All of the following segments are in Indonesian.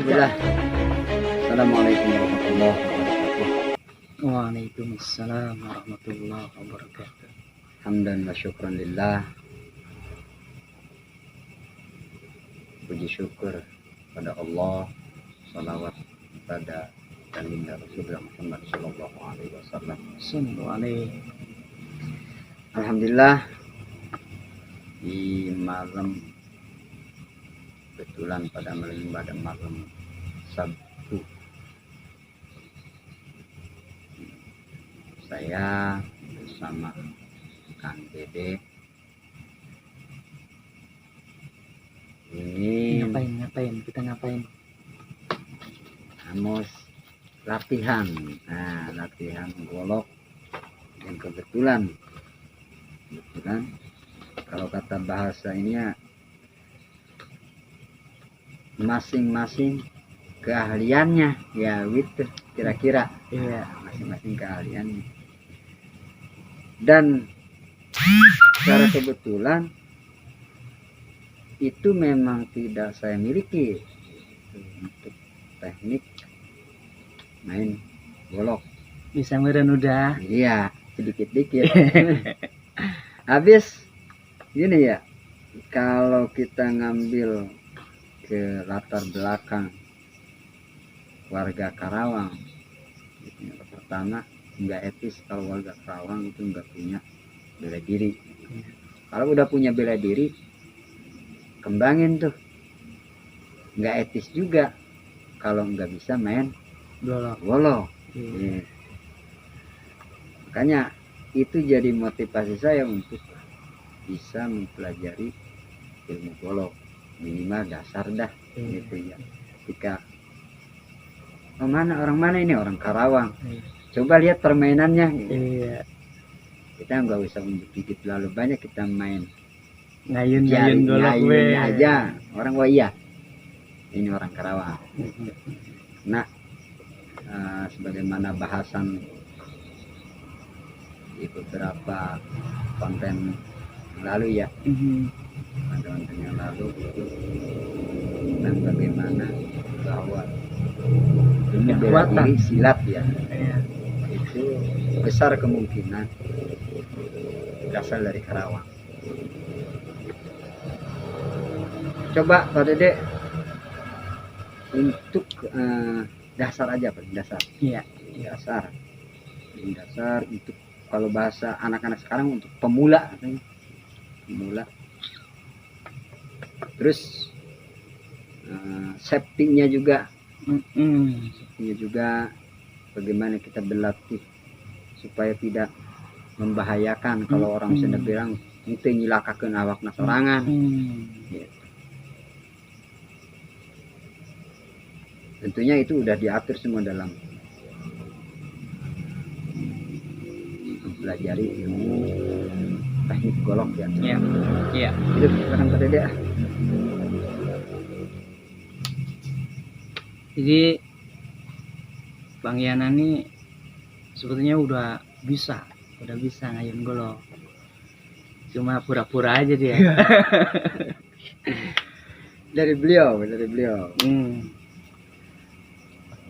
Bismillah. Assalamualaikum warahmatullahi wabarakatuh. Waalaikumsalam warahmatullahi wabarakatuh. Hamdan wa syukran lillah. Puji syukur pada Allah, salawat pada baginda Rasulullah Muhammad sallallahu alaihi wasallam. Sallallahu alaihi. Alhamdulillah, di malam, kebetulan pada malam Sabtu, saya bersama Kang Dede ini Ngapain? Amos latihan, latihan golok yang kebetulan kalau kata bahasa ini ya, masing-masing keahliannya ya gitu kira-kira. Iya. Masing-masing keahliannya, dan secara kebetulan itu memang tidak saya miliki untuk teknik main golok. Bisa meren udah. Iya, sedikit-dikit. Habis gini ya, kalau kita ngambil ke latar belakang warga Karawang, yang pertama nggak etis kalau warga Karawang itu nggak punya bela diri. Kalau udah punya bela diri, kembangin tuh. Nggak etis juga kalau nggak bisa main golok. Iya. Makanya itu jadi motivasi saya untuk bisa mempelajari ilmu golok, minimal dasar dah. Gitu ya. Jika orang mana ini orang Karawang, coba lihat permainannya. Gitu. Iya. Kita nggak usah unjuk-unjuk lalu banyak, kita main Ngayun golok aja. Orang iya, ini orang Karawang. Nah, sebagaimana bahasan di beberapa konten yang lalu ya, konten yang lalu itu tentang bagaimana bahwa ilmu bela diri silat ya, itu besar kemungkinan berasal dari Karawang. Coba Pak Dede untuk dasar aja, Pak, dasar. Iya. Dasar untuk, kalau bahasa anak-anak sekarang, untuk pemula katanya. Pemula. Terus safety-nya juga. Safety-nya juga bagaimana kita berlatih supaya tidak membahayakan. Kalau orang Sunda bilang itu nyilakakeun awakna sorangan. Gitu. Tentunya itu udah diatur semua dalam mempelajari ilmu teknik golok ya. Iya. Itu sekarang pada dia. Jadi Bang Yana nih sebetulnya udah bisa ngayun golok. Cuma pura-pura aja dia. Dari beliau.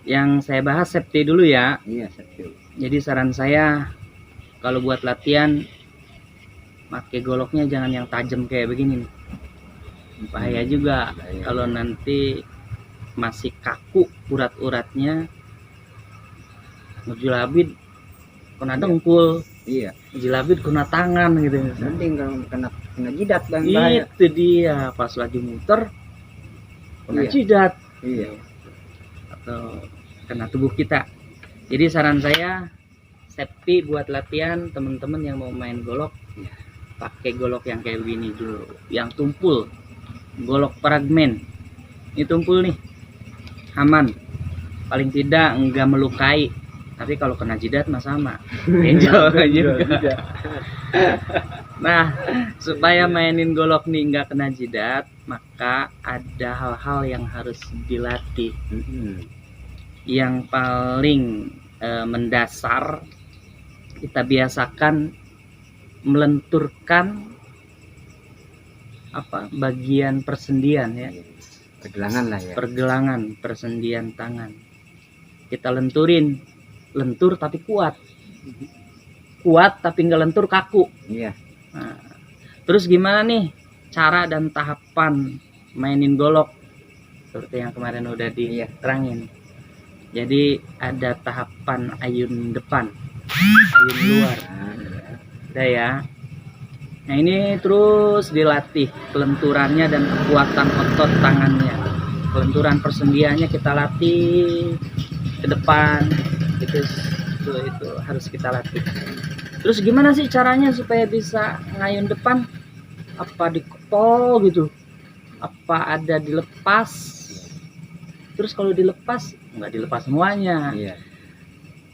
Yang saya bahas safety dulu ya. Iya, safety. Jadi saran saya kalau buat latihan, pakai goloknya jangan yang tajam kayak begini nih. Bahaya juga kalau nanti masih kaku urat-uratnya, ngejilabid kena dengkul. Iya. Jilabid kena tangan gitu. Mending kalau kena jidat Bang, bahaya. Itu dia, pas lagi muter kena jidat. Iya. Atau kena tubuh kita. Jadi saran saya safety buat latihan teman-teman yang mau main golok, pakai golok yang kayak begini dulu, yang tumpul, golok fragmen. Ini tumpul nih, aman, paling tidak enggak melukai. Tapi kalau kena jidat mah sama, enjoy juga. Nah, supaya mainin golok nih enggak kena jidat, maka ada hal-hal yang harus dilatih. Yang paling mendasar, kita biasakan melenturkan bagian persendian ya, pergelangan lah ya. pergelangan, persendian tangan. Kita lenturin, lentur tapi kuat. Kuat tapi nggak lentur, kaku. Iya. Nah, terus gimana nih cara dan tahapan mainin golok? Seperti yang kemarin udah diterangin. Jadi ada tahapan ayun depan, ayun luar. Udah ya. Nah ini terus dilatih kelenturannya dan kekuatan otot tangannya. Kelenturan persendiannya kita latih ke depan. Itu harus kita latih. Terus gimana sih caranya supaya bisa ngayun depan? Apa dikepol gitu? Apa ada dilepas? Terus kalau dilepas, nggak dilepas semuanya. Iya.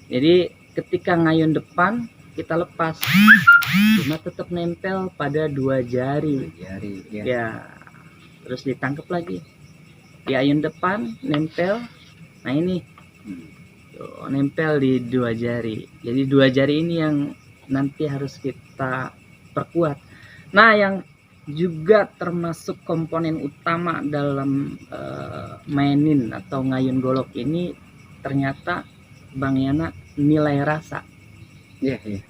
Jadi ketika ngayun depan kita lepas, cuma tetap nempel pada 2 jari. Jari. Iya. Ya, terus ditangkap lagi. Di ayun depan nempel. Nah ini tuh, nempel di 2 jari. Jadi 2 jari ini yang nanti harus kita perkuat. Nah yang juga termasuk komponen utama dalam mainin atau ngayun golok ini ternyata Bang Yana, nilai rasa. Iya, iya.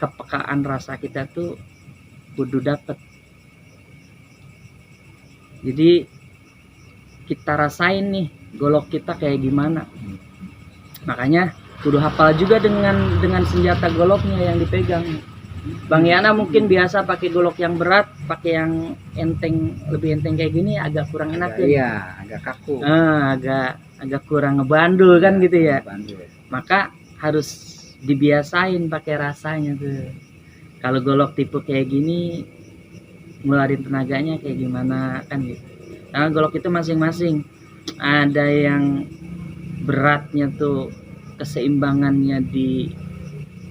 Kepekaan rasa kita tuh kudu dapet. Jadi kita rasain nih golok kita kayak gimana. Makanya kudu hafal juga dengan senjata goloknya yang dipegang. Bang Yana mungkin biasa pakai golok yang berat, pakai yang enteng, lebih enteng kayak gini agak kurang enak ya. Iya, agak kaku. Agak kurang ngebandul kan gitu ya. Bandul. Maka harus dibiasain pakai rasanya tuh. Kalau golok tipe kayak gini ngeluarin tenaganya kayak gimana kan gitu. Karena golok itu masing-masing ada yang beratnya tuh keseimbangannya di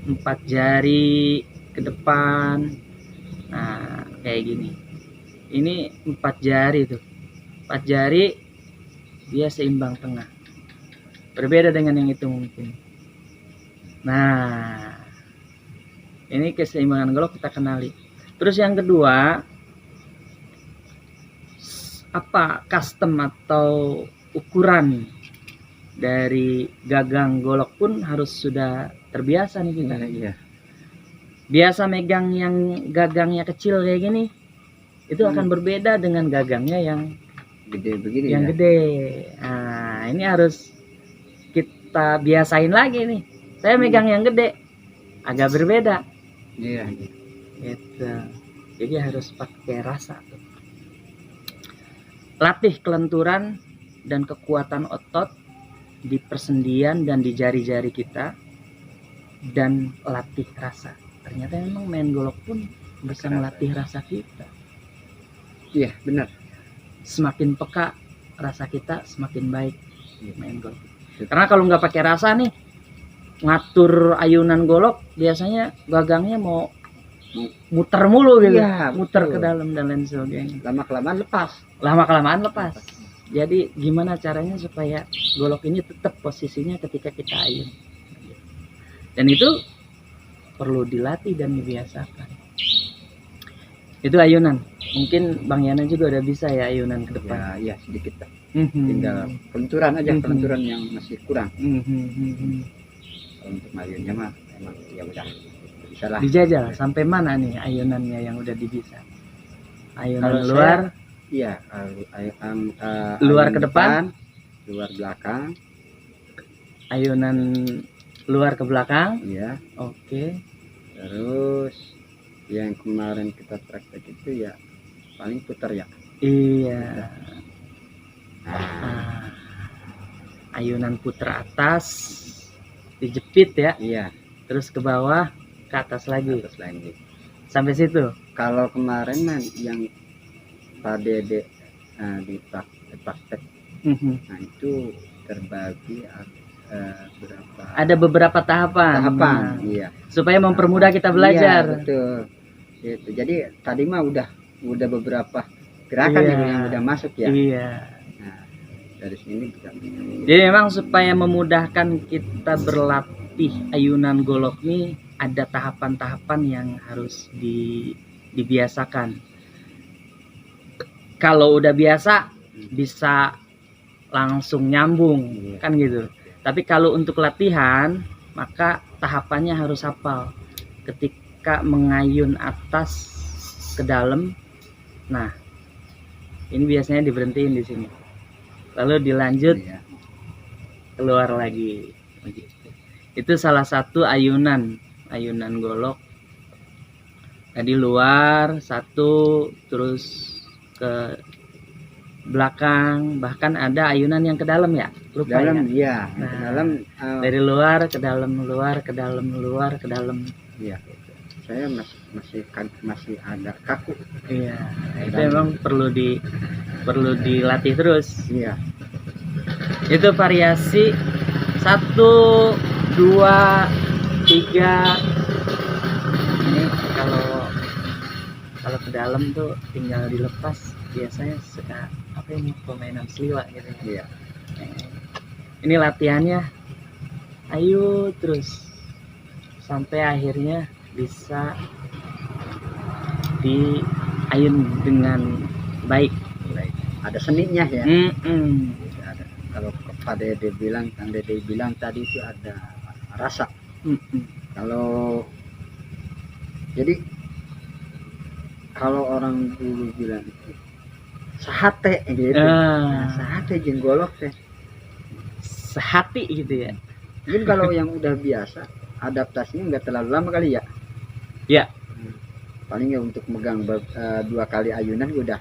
4 jari ke depan. Nah kayak gini, ini 4 jari tuh, 4 jari dia seimbang tengah, berbeda dengan yang itu mungkin. Nah ini keseimbangan golok kita kenali. Terus yang kedua, apa custom atau ukuran dari gagang golok pun harus sudah terbiasa nih kita. Iya. Biasa megang yang gagangnya kecil kayak gini, itu akan berbeda dengan gagangnya yang Gede begini. yang ya? gede. Nah ini harus kita biasain lagi nih. Saya megang yang gede agak berbeda. Iya. Gitu. Jadi harus pakai rasa tuh. Latih kelenturan dan kekuatan otot di persendian dan di jari-jari kita, dan latih rasa. Ternyata memang main golok pun bisa melatih rasa kita. Iya, benar. Semakin peka rasa kita, semakin baik main golok. Karena kalau nggak pakai rasa nih, ngatur ayunan golok biasanya gagangnya mau muter mulu gitu. Iya, muter betul. ke dalam dan lain sebagainya. Lama-kelamaan lepas. Lama-kelamaan lepas. Jadi gimana caranya supaya golok ini tetap posisinya ketika kita ayun. Dan itu perlu dilatih dan dibiasakan. Itu ayunan. Mungkin Bang Yana juga udah bisa ya ayunan ke depan. Ya, iya sedikit lah. Tinggal kelenturan aja, kelenturan yang masih kurang. Kalau untuk ayunnya mah emang ya udah bisa lah. Dijajal sampai mana nih ayunannya yang udah dibisa? Ayunan Kalau luar, Iya, luar ayun ke depan, luar belakang. ayunan luar ke belakang. Iya. Oke. Terus yang kemarin kita praktek itu ya paling putar ya. Iya. Nah, Ayunan puter atas, dijepit ya, iya, terus ke bawah, ke atas lagi. terus lagi. Sampai situ. Kalau kemarin man yang Pak Dede di praktek, nah itu terbagi berapa? Ada beberapa tahapan. Tahapan, Nah, iya. supaya mempermudah kita belajar. Iya, betul. Itu. Jadi tadi mah udah beberapa gerakan Iya. yang udah masuk ya. Iya. Nah, dari sini bisa. Jadi memang supaya memudahkan kita berlatih ayunan golok nih, ada tahapan-tahapan yang harus dibiasakan. Kalau udah biasa, bisa langsung nyambung, Iya. kan gitu. Tapi kalau untuk latihan, maka tahapannya harus hafal. Ketika mengayun atas ke dalam, nah ini biasanya diberhentiin di sini, lalu dilanjut Iya. keluar lagi. Begitu. Itu salah satu ayunan golok. Tadi luar satu, terus ke belakang, bahkan ada ayunan yang ke dalam ya, lupa Dalam, ya. iya. Nah, Ke dalam. Dari luar ke dalam, luar ke dalam, luar ke dalam. Iya. Saya masih agak kaku. Iya, itu memang perlu dilatih terus. Iya. Itu variasi 1, 2, 3. Ini kalau ke dalam tuh tinggal dilepas, biasanya suka apa ini, permainan seliwa gitu. Iya. Ini latihannya ayo terus sampai akhirnya bisa diayun dengan baik. Ada seninya ya. Ada. Kalau Pak Dede bilang, Kang Dede bilang tadi itu ada rasa. Kalau jadi kalau orang dulu bilang itu sahate gitu. Nah, sahate jeung golok teh sehati gitu ya. mungkin kalau yang udah biasa adaptasinya nggak terlalu lama kali ya. Ya. Paling ya untuk megang 2 kali ayunan udah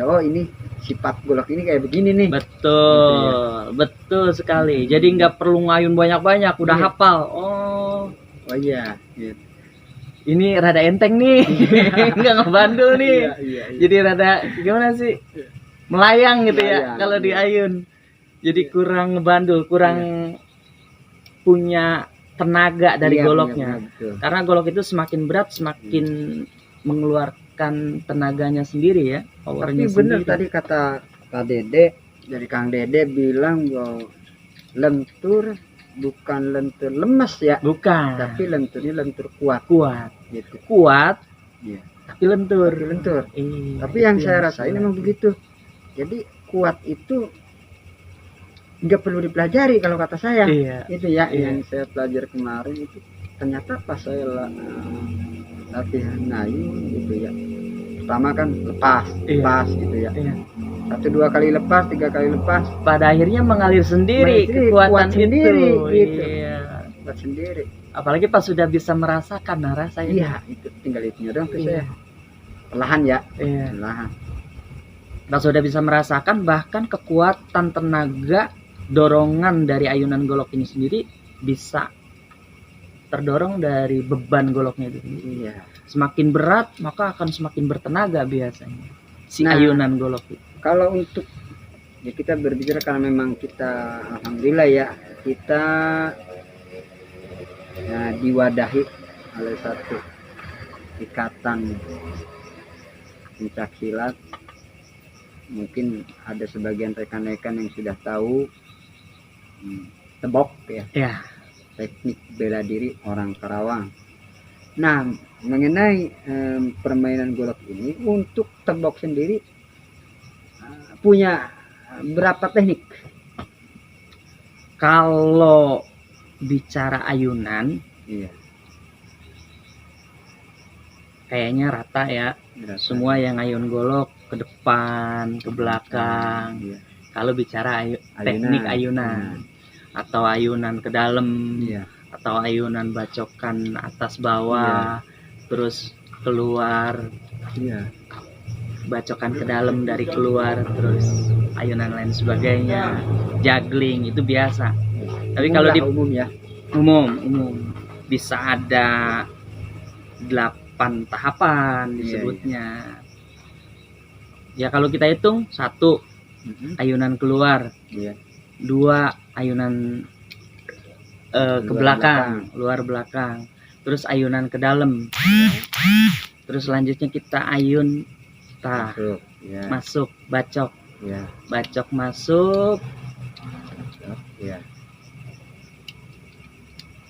oh ini sifat golok ini kayak begini nih. Betul, gitu ya. Betul sekali. Jadi nggak perlu ngayun banyak-banyak, udah Iya. hafal. Oh iya. Gitu. Ini rada enteng nih, nggak ngebandul nih. Iya. Jadi rada gimana sih? Melayang gitu ya Melayang, kalau iya. diayun. Jadi kurang ngebandul, kurang punya tenaga dari Iya, goloknya. betul. Karena golok itu semakin berat, semakin mengeluarkan tenaganya sendiri ya, Tapi powernya bener sendiri. tadi kata Kak Dede, dari Kang Dede bilang bahwa lentur bukan lentur lemes ya, Bukan. tapi lenturnya lentur kuat Kuat. gitu. Kuat, Iya. tapi lentur. Tapi lentur. Iya, Tapi yang itu saya rasain memang begitu. Jadi kuat itu nggak perlu dipelajari kalau kata saya. Iya. Itu ya Iya. yang saya pelajari kemarin itu ternyata pas saya latihan ngayun gitu ya. Pertama kan lepas gitu ya. Iya. 1-2 kali lepas, 3 kali lepas, Pada akhirnya mengalir sendiri Mengalir sendiri, kekuatan kuat sendiri, itu. gitu. Iya. buat sendiri. Apalagi pas sudah bisa merasakan rasanya. Iya, itu tinggal itunya dong tuh Iya. saya. Perlahan ya, Iya. perlahan. Pas sudah bisa merasakan, bahkan kekuatan tenaga dorongan dari ayunan golok ini sendiri bisa terdorong dari beban goloknya itu sendiri. Iya. Semakin berat maka akan semakin bertenaga biasanya si Nah, ayunan golok itu. Kalau untuk ya kita berbicara karena memang kita alhamdulillah ya kita diwadahi oleh satu ikatan pencak silat. Mungkin ada sebagian rekan-rekan yang sudah tahu tebok ya, Ya. teknik bela diri orang Karawang. Nah, mengenai permainan golok ini untuk tebok sendiri punya berapa teknik? Kalau bicara ayunan Iya. kayaknya rata ya. Semua yang ayun golok ke depan, ke belakang. Iya. Kalau bicara teknik ayunan atau ayunan ke dalam, Iya. atau ayunan bacokan atas bawah, terus keluar, Iya. bacokan ke dalam dari keluar, terus ayunan lain sebagainya, juggling itu biasa. Tapi kalau di umum ya, umum bisa ada 8 tahapan disebutnya. Ya kalau kita hitung 1 ayunan keluar, 2 ayunan ke belakang, luar belakang, terus ayunan ke dalam, terus selanjutnya kita ayun masuk bacok, bacok masuk,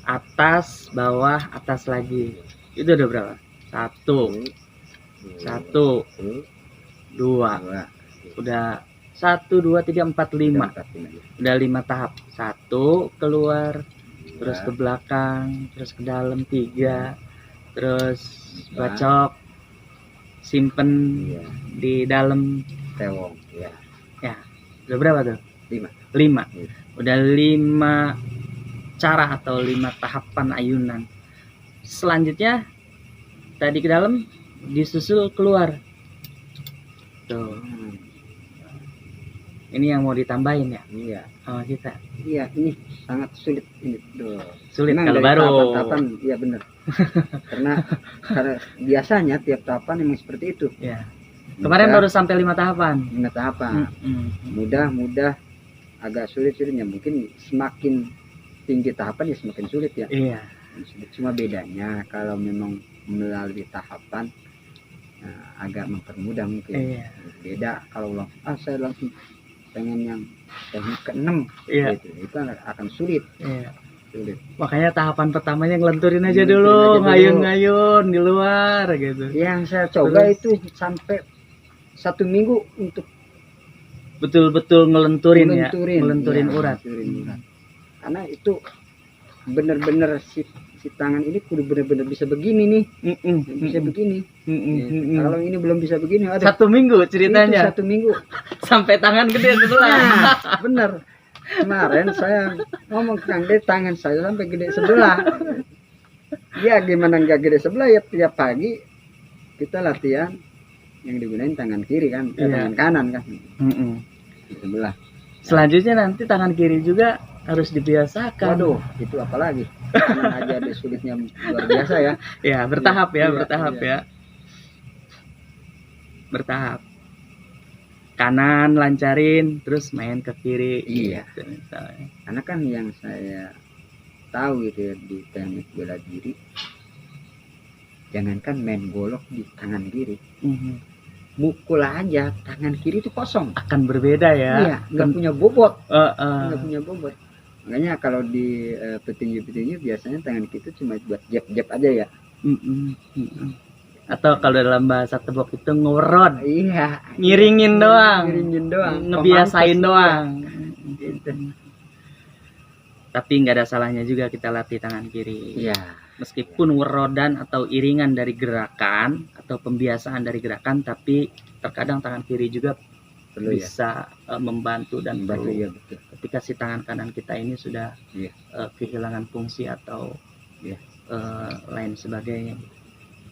atas bawah atas lagi, itu udah berapa? 1, 2, udah 1 2 3 4 5. 4, 5 ya. Udah 5 tahap. 1 keluar, terus Ya. ke belakang, terus ke dalam 3, terus Nah. bacok, simpen Iya. di dalam. Tewong ya. Udah berapa tuh? 5. 5. Iya. Udah 5 cara atau 5 tahapan ayunan. Selanjutnya tadi ke dalam, disusul keluar. Tuh. Ini yang mau ditambahin ya Iya. sama kita. Iya, ini sangat sulit ini. Duh. Sulit Memang kalau dari baru. tahapan-tahapan, iya benar. karena biasanya tiap tahapan memang seperti itu. Ya. Kemarin baru sampai 5 tahapan. 5 tahapan. Mudah agak sulit-sulitnya, mungkin semakin tinggi tahapan ya semakin sulit ya. Iya. Cuma bedanya kalau memang melalui tahapan agak mempermudah mungkin. Iya. Beda kalau saya langsung pengen yang teknik ke-6 Iya. gitu. Itu akan sulit. Iya. Sulit. Makanya tahapan pertamanya ngelenturin aja Ngelenturin dulu, aja dulu. ngayun-ngayun di luar gitu. Yang saya coba Terus? itu sampai 1 minggu untuk Betul-betul ngelenturin ya, melenturin ngelenturin urat. melenturin urat. Karena itu benar-benar si tangan ini kudu benar-benar bisa begini nih, bisa begini. Ya, kalau ini belum bisa begini, aduh, 1 minggu itu ceritanya 1 minggu. sampai tangan gede sebelah. Nah, bener. Kemarin saya ngomong ke Kang De, tangan saya sampai gede sebelah. Ya gimana nggak gede sebelah ya, tiap pagi kita latihan yang digunain tangan kiri kan, Iya. tangan kanan kan, di sebelah. Selanjutnya nanti tangan kiri juga harus dibiasakan. Waduh, itu apalagi? Tangan aja ada sulitnya luar biasa ya. Ya, bertahap ya, Iya, bertahap iya. ya. Bertahap. Kanan lancarin, terus main ke kiri. Iya. Gitu, misalnya. Karena kan yang saya tahu gitu ya di teknik bela diri, jangankan main golok di tangan kiri, mukul aja tangan kiri itu kosong. Akan berbeda ya. Iya, nggak punya bobot, Heeh. nggak punya bobot. Makanya kalau di petinju-petinju biasanya tangan kita cuma buat jab-jab aja ya. Atau kalau dalam bahasa tebok itu ngurod, Iya, ngiringin doang, ngiringin doang, ngebiasain Pemampus, doang. gitu. Tapi nggak ada salahnya juga kita latih tangan kiri. Iya, Meskipun werodan atau iringan dari gerakan atau pembiasaan dari gerakan, tapi terkadang tangan kiri juga perlu ya. bisa membantu dan Membantu perlu. ya, betul. Ketika si tangan kanan kita ini sudah Iya. kehilangan fungsi atau Iya. lain sebagainya,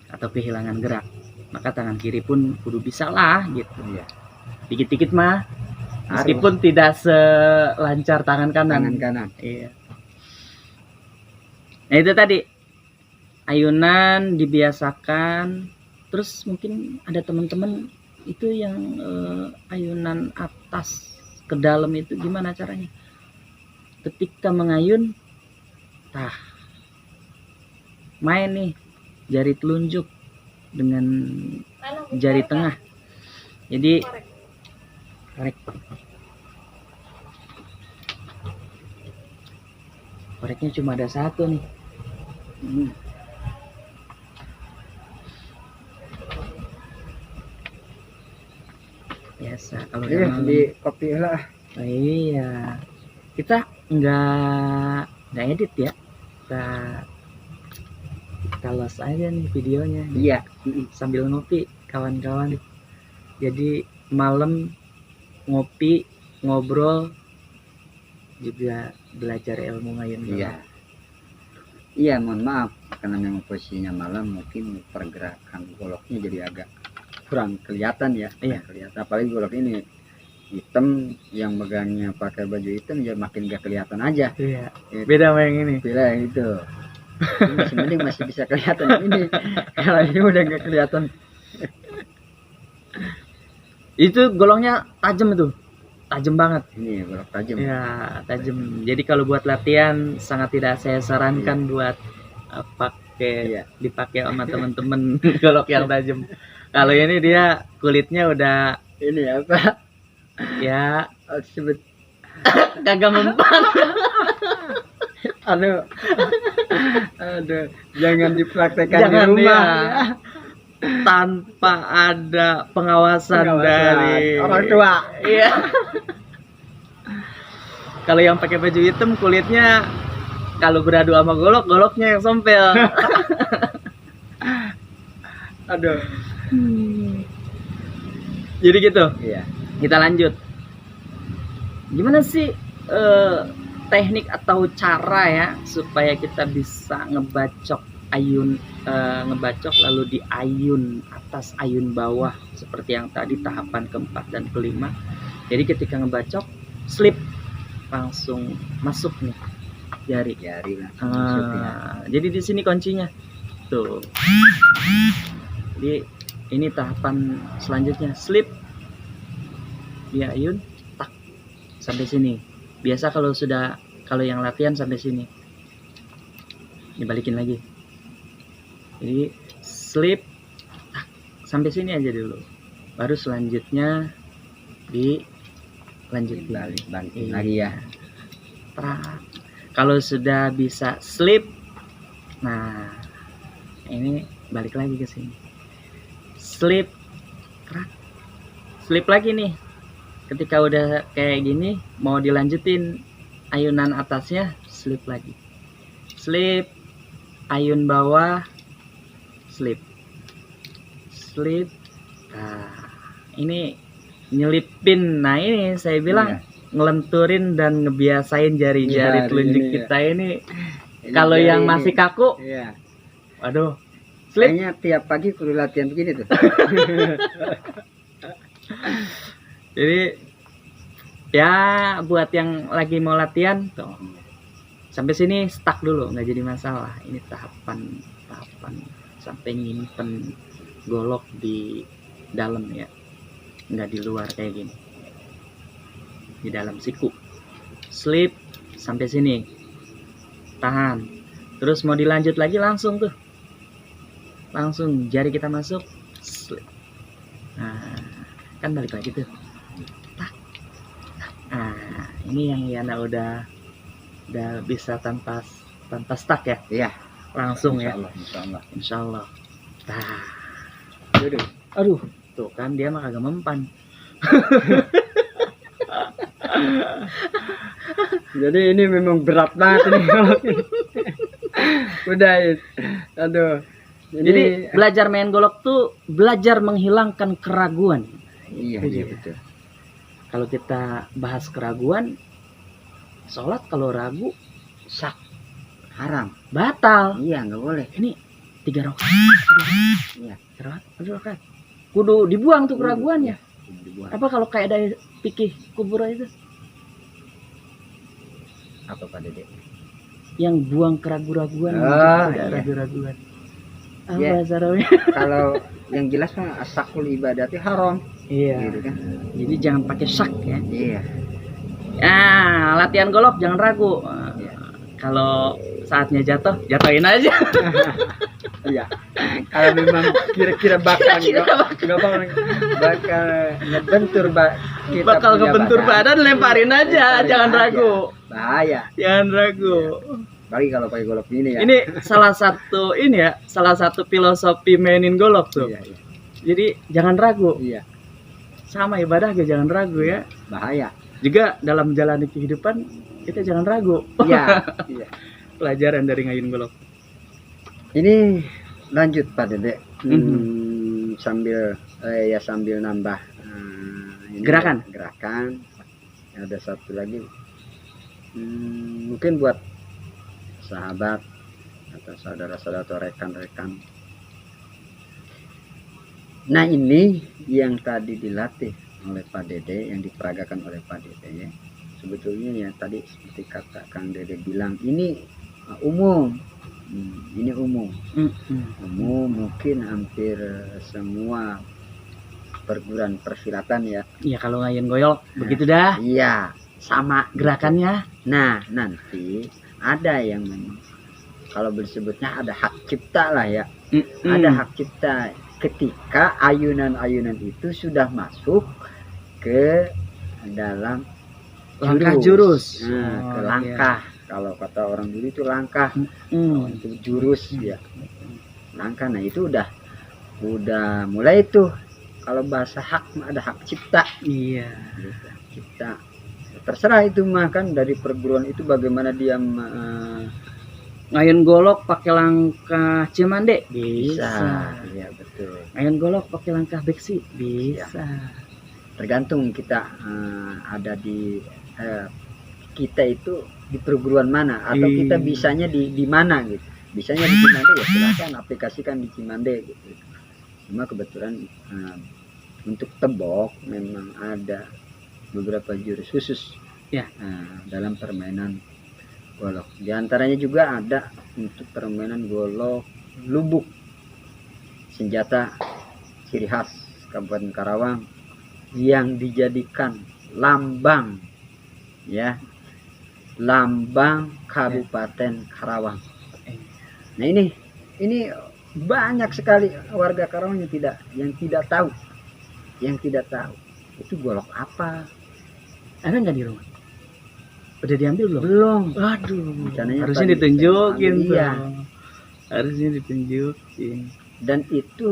atau kehilangan gerak, maka tangan kiri pun kudu bisa lah gitu. Iya. Dikit-dikit mah, Harus. meskipun tidak selancar tangan kanan. Tangan kanan. Iya. Nah itu tadi ayunan dibiasakan. Terus mungkin ada teman-teman itu yang ayunan atas ke dalam itu gimana caranya? Ketika mengayun, main nih jari telunjuk dengan jari tengah. Jadi koreknya cuma ada 1 nih. Biasa kalau Iya, di kopi lah. Oh, iya, kita nggak edit ya, kita los aja nih videonya. Iya. Sambil ngopi kawan-kawan. Jadi malam ngopi, ngobrol, juga belajar ilmu ngayun. Iya. Iya, mohon maaf karena memang posisinya malam, mungkin pergerakan goloknya jadi agak kurang kelihatan ya. Iya. Kelihatan, apalagi golok ini hitam, yang megangnya pakai baju hitam ya makin gak kelihatan aja. Iya. Gitu. Beda sama yang ini. Bila itu. Ini masih mending masih bisa kelihatan yang ini. Kalau ini udah gak kelihatan. Itu golongnya tajam itu. Tajam banget. Ini golok tajam. Ya, tajam. Jadi kalau buat latihan sangat tidak saya sarankan buat pakai dipakai sama teman-teman golok yang tajam. Kalau ini dia kulitnya udah Ini apa? ya Sebut. kagak mempan. Aduh, jangan dipraktekkan Jangan, di rumah. ya. tanpa ada pengawasan dari orang tua. Iya. Kalau yang pakai baju hitam kulitnya kalau beradu sama golok, goloknya yang sompel. Aduh. Jadi gitu. Iya. Kita lanjut. Gimana sih teknik atau cara ya supaya kita bisa ngebacok ayun, ngebacok lalu diayun atas ayun bawah seperti yang tadi tahapan keempat dan kelima. Jadi ketika ngebacok slip langsung masuk nih jari. Langsung masuk ya. Jadi di sini kuncinya tuh. Jadi ini tahapan selanjutnya slip diayun tak sampai sini. Biasa kalau yang latihan sampai sini dibalikin lagi. Jadi slip tak sampai sini aja dulu. Baru selanjutnya dilanjutin Balikin lagi ya. Trak. Kalau sudah bisa slip, nah ini balik lagi ke sini. Slip, trak. Slip lagi nih. Ketika udah kayak gini, mau dilanjutin ayunan atasnya, slip lagi. Slip, ayun bawah, slip. Slip. Nah, ini nyelipin. Nah, ini saya bilang ngelenturin dan ngebiasain jari-jari Jari telunjuk ini, kita ini. Kalau yang masih kaku, iya. waduh, slip. Kayaknya tiap pagi kudu latihan begini tuh. Jadi ya buat yang lagi mau latihan tuh sampai sini stuck dulu, nggak jadi masalah. Ini tahapan sampai nyimpen golok di dalam ya, nggak di luar kayak gini, di dalam siku. Slip sampai sini, tahan. Terus mau dilanjut lagi langsung tuh, langsung jari kita masuk, slip. Nah, kan balik lagi tuh. Nah, ini yang Yana udah bisa tanpa stuck ya. Iya. Langsung ya. Insya Allah. Nah. Aduh, tuh kan dia mah kagak mempan. Jadi ini memang berat banget ini. Udah, aduh. Jadi belajar main golok tuh belajar menghilangkan keraguan. Iya, betul. Kalau kita bahas keraguan, sholat kalau ragu sak, haram, batal. Iya, nggak boleh. Ini 3 rakaat. Iya. 3 rakaat. Kudu dibuang tuh keraguannya. Dibuang. Apa kalau kayak ada pikih kubur itu? Apa Pak Dede? Yang buang keraguan-raguan. Iya. Ragu-raguan. Apa Iya. bahasa Arabnya? Kalau yang jelas mah asakul ibadati haram. Iya. Gitu kan? Jadi jangan pakai syak ya. Iya. Latihan golok jangan ragu. Iya. Kalau saatnya jatuhin aja. Iya. Kalau memang kira-kira bakal ngebentur kita bakal punya ngebentur badan, lemparin aja, Lemparin jangan aja. ragu. Bahaya. Jangan ragu. Bagi kalau pakai golok ini ya. Ini salah satu filosofi mainin golok tuh. Iya. Jadi jangan ragu. Iya. Sama ibadah juga jangan ragu ya. Bahaya. Juga dalam menjalani kehidupan kita jangan ragu. Iya. Iya. Pelajaran dari ngayun golok. Ini lanjut Pak Dede. Sambil nambah ini Gerakan. Ada satu lagi. Mungkin buat sahabat atau saudara-saudara atau rekan-rekan. Nah, ini yang tadi dilatih oleh Pak Dede, yang diperagakan oleh Pak Dede ya. Sebetulnya ya tadi seperti kata Kang Dede bilang, ini umum. Ini umum. Umum mungkin hampir semua perguruan persilatan ya. Iya, kalau ngayun golok begitu dah. Iya, Sama gerakannya. nah nanti ada yang memang kalau disebutnya ada hak cipta lah ya. Ada hak cipta ketika ayunan-ayunan itu sudah masuk ke dalam Langkah jurus. Nah, ke langkah. Kalau kata orang dulu itu langkah. Itu jurus ya. Langkah. Nah, itu udah udah mulai tuh, kalau bahasa hak mah ada hak cipta Iya. gitu. Cipta terserah itu mah kan dari perguruan itu bagaimana dia Ngayun golok pakai langkah Cimande bisa. bisa. Iya betul, Ngayun golok pakai langkah Beksi bisa. tergantung kita ada di kita itu di perguruan mana atau kita bisanya di mana gitu. Bisanya di Cimande ya silakan aplikasikan di Cimande gitu. Cuma kebetulan untuk tebok memang ada beberapa jurus khusus Ya. dalam permainan golok. Di antaranya juga ada untuk permainan golok lubuk, senjata ciri khas Kabupaten Karawang yang dijadikan lambang, ya, lambang Kabupaten Karawang. Nah ini banyak sekali warga Karawang yang tidak tahu itu golok apa. Ada nggak di rumah? Udah diambil belum? Belum. Waduh. Rencananya Harusnya tadi ditunjukin saya ambil, iya. tuh. Harusnya ditunjukin. Dan itu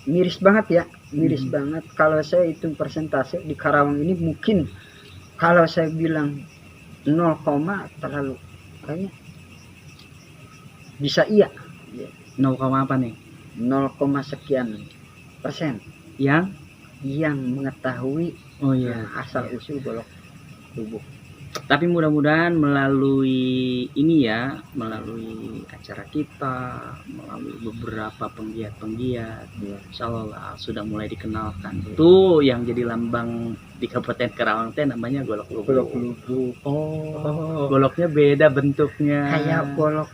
miris banget ya, miris banget. Kalau saya hitung persentase di Karawang ini mungkin kalau saya bilang 0, terlalu kayaknya bisa iya 0, apa nih? 0, sekian persen yang mengetahui Oh iya. asal usul golok lubuk. Tapi mudah-mudahan melalui ini ya, melalui acara kita, melalui beberapa penggiat-penggiat, Ya. insya Allah sudah mulai dikenalkan. Tuh yang jadi lambang di Kabupaten Karawang teh namanya golok lubuk. Golok lubuk. Oh, goloknya beda bentuknya. Kayak golok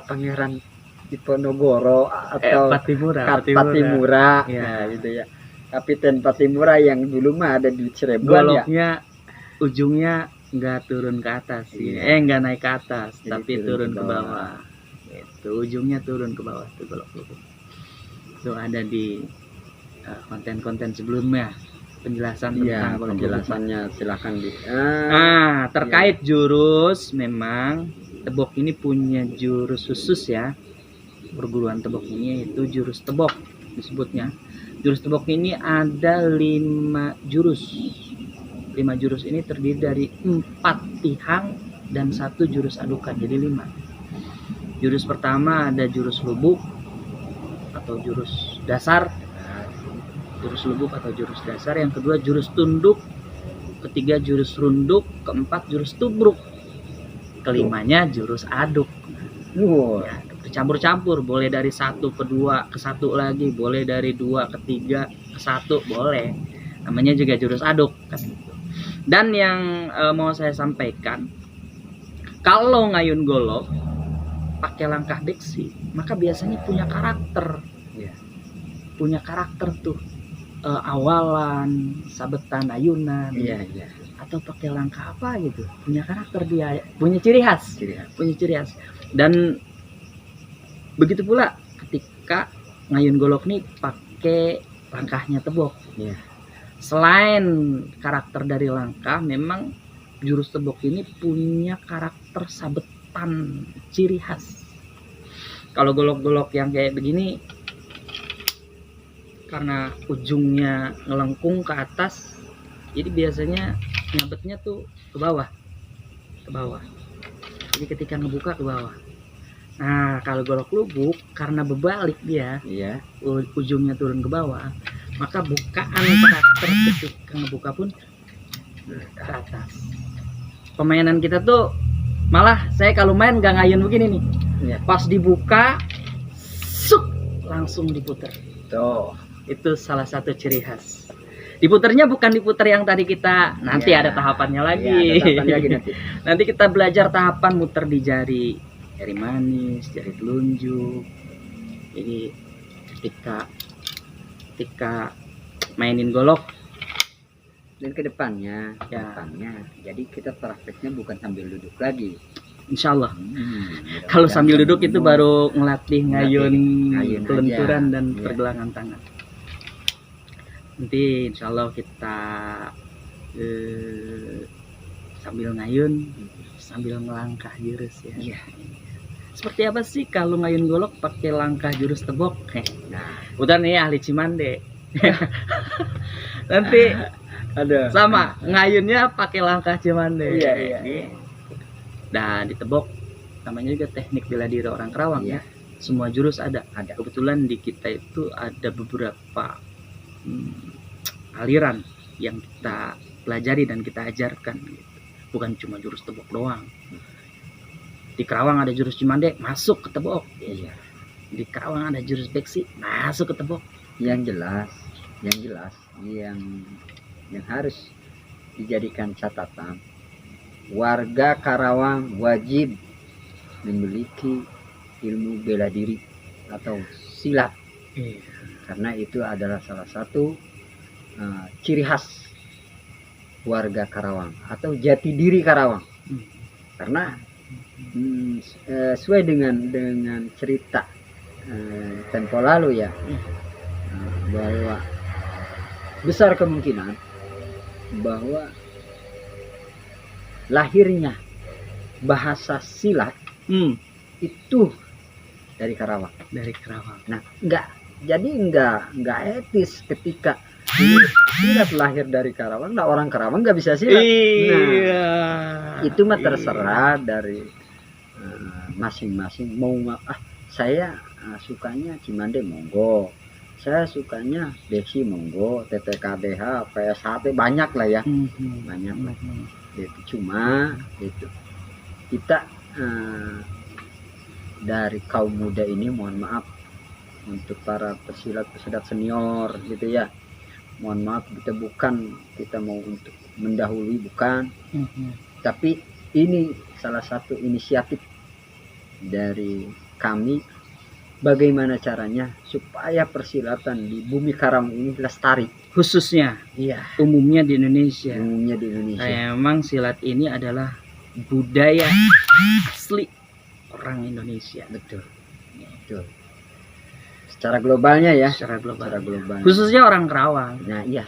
Pangeran Diponegoro atau Patimura. Patimura. Ya. Nah, gitu ya. Kapiten Patimura yang dulu mah ada di Cirebon ya. Goloknya ujungnya nggak turun ke atas sih. Iya. Nggak naik ke atas, Jadi tapi turun ke bawah. Itu ujungnya turun ke bawah tuh golok lubuk. Itu ada di konten-konten sebelumnya penjelasan Iya, tentang golok lubuk. penjelasannya silahkan di. Terkait jurus, memang tebok ini punya jurus khusus ya. Perguruan tebok ini yaitu jurus tebok disebutnya. Jurus tebok ini ada 5 jurus. 5 jurus ini terdiri dari 4 tihang dan 1 jurus adukan, jadi 5. Jurus pertama ada jurus lubuk atau jurus dasar. Jurus lubuk atau jurus dasar. Yang kedua jurus tunduk. Ketiga jurus runduk. Keempat jurus tubruk. Kelimanya jurus aduk. Wow. Ya, bercampur-campur, boleh dari 1 ke 2 ke 1 lagi, boleh dari 2 ke 3 ke 1, boleh. Namanya juga jurus aduk kan gitu. Dan yang mau saya sampaikan, kalau ngayun golok pakai langkah beksi, maka biasanya punya karakter. Ya. Punya karakter tuh. Awalan, sabetan, ayunan. Iya. Atau pakai langkah apa gitu. Punya karakter dia, punya ciri khas. Punya ciri khas. Dan begitu pula ketika ngayun golok nih pakai langkahnya tebok. Iya. Selain karakter dari langkah, memang jurus tebok ini punya karakter sabetan, ciri khas. Kalau golok-golok yang kayak begini, karena ujungnya ngelengkung ke atas, jadi biasanya nyabetnya tuh ke bawah. Jadi ketika ngebuka ke bawah. Nah, kalau golok lubuk karena berbalik dia, Iya. ujungnya turun ke bawah, maka bukaan karakter ketika ngebuka pun ke atas. Permainan kita tuh malah saya kalau main gak ngayun begini nih. Iya. Pas dibuka, suk, langsung diputer. Tuh. Itu salah satu ciri khas. Diputernya bukan diputer yang tadi kita, nanti Ya. ada tahapannya lagi. Ya, ada tahapan lagi nanti. Nanti kita belajar tahapan muter di jari manis, jari telunjuk. Jadi ketika mainin golok, Dan kedepannya, Ya. jadi kita prakteknya bukan sambil duduk lagi. insya Allah. Mudah-mudahan Kalau sambil duduk itu kamu baru ngelatih ngayun ngayun kelenturan aja. dan Iya. pergelangan tangan. Nanti insya Allah kita sambil ngayun, sambil melangkah jurus ya. Iya. seperti apa sih kalau ngayun golok pakai langkah jurus tebok? Nah, Udah nih ahli Cimande. Nanti ada sama ngayunnya pakai langkah Cimande. Iya, iya. Dan ditebok namanya juga teknik bela diri orang Kerawang Iya. ya. Semua jurus ada. Ada. Kebetulan di kita itu ada beberapa aliran yang kita pelajari dan kita ajarkan gitu. Bukan cuma jurus tebok doang. Di Kerawang ada jurus Cimande, masuk ke tebok. Iya. Di Kerawang ada jurus beksi, masuk ke tebok. Yang jelas yang harus dijadikan catatan, warga Karawang wajib memiliki ilmu bela diri atau silat, karena itu adalah salah satu ciri khas warga Karawang atau jati diri Karawang. Karena sesuai dengan cerita tempo lalu ya, bahwa besar kemungkinan bahwa lahirnya bahasa silat itu dari Karawang. Dari Kerawang. Nah, nggak etis ketika silat lahir dari Karawang, nah orang Karawang nggak bisa silat. Iya. Itu mah terserah dari masing-masing. Mau saya sukanya Cimande, monggo. Saya sukanya beksi, monggo. TTKBH, PSHT, banyak lah ya. Banyak lah. Itu cuma itu kita dari kaum muda ini, mohon maaf untuk para pesilat senior gitu ya, mohon maaf, kita mau untuk mendahului, bukan, tapi ini salah satu inisiatif dari kami, bagaimana caranya supaya persilatan di bumi Karawang ini lestari, Khususnya iya, umumnya di Indonesia. umumnya di Indonesia. Emang silat ini adalah budaya asli orang Indonesia. Betul. Secara globalnya ya, Secara global. secara global. Khususnya orang Kerawang. Nah iya,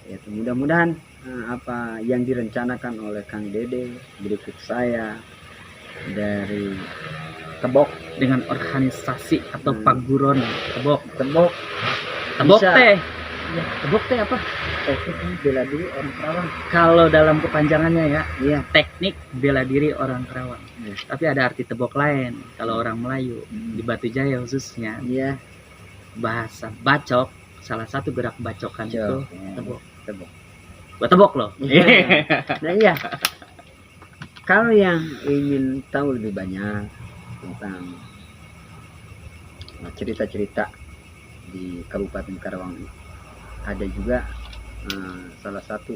ya, mudah-mudahan apa yang direncanakan oleh Kang Dede berikut saya dari Tebok Dengan organisasi atau paguron Tebok. Tebok Tebok bisa. teh. Ya, tebok teh apa? teknik bela diri orang Karawang. Kalau dalam kepanjangannya ya, Iya. teknik bela diri orang Kerawang. Iya. Tapi ada arti tebok lain. Kalau orang Melayu di Batu Jaya khususnya, Iya. bahasa bacok, salah satu gerak bacokan itu Ya, tebok. Tebok. Buat tebok loh. Iya. Nah iya. Kalau yang ingin tahu lebih banyak tentang cerita-cerita di Kabupaten Karawang, ada juga salah satu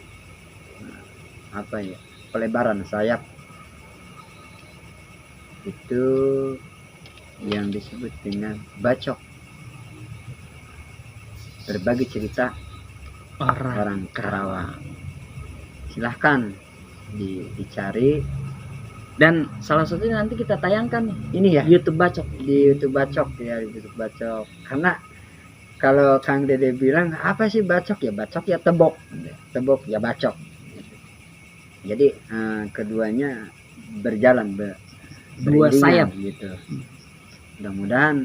pelebaran sayap itu yang disebut dengan bacok, berbagi cerita orang Karawang. Silahkan dicari, Dan salah satunya nanti kita tayangkan nih ini ya YouTube bacok. di YouTube Bacok ya, di YouTube Bacok. Karena kalau Kang Dede bilang apa sih bacok, ya bacok ya tebok ya bacok. Jadi keduanya berjalan Dua beriringan sayap gitu. Mudah-mudahan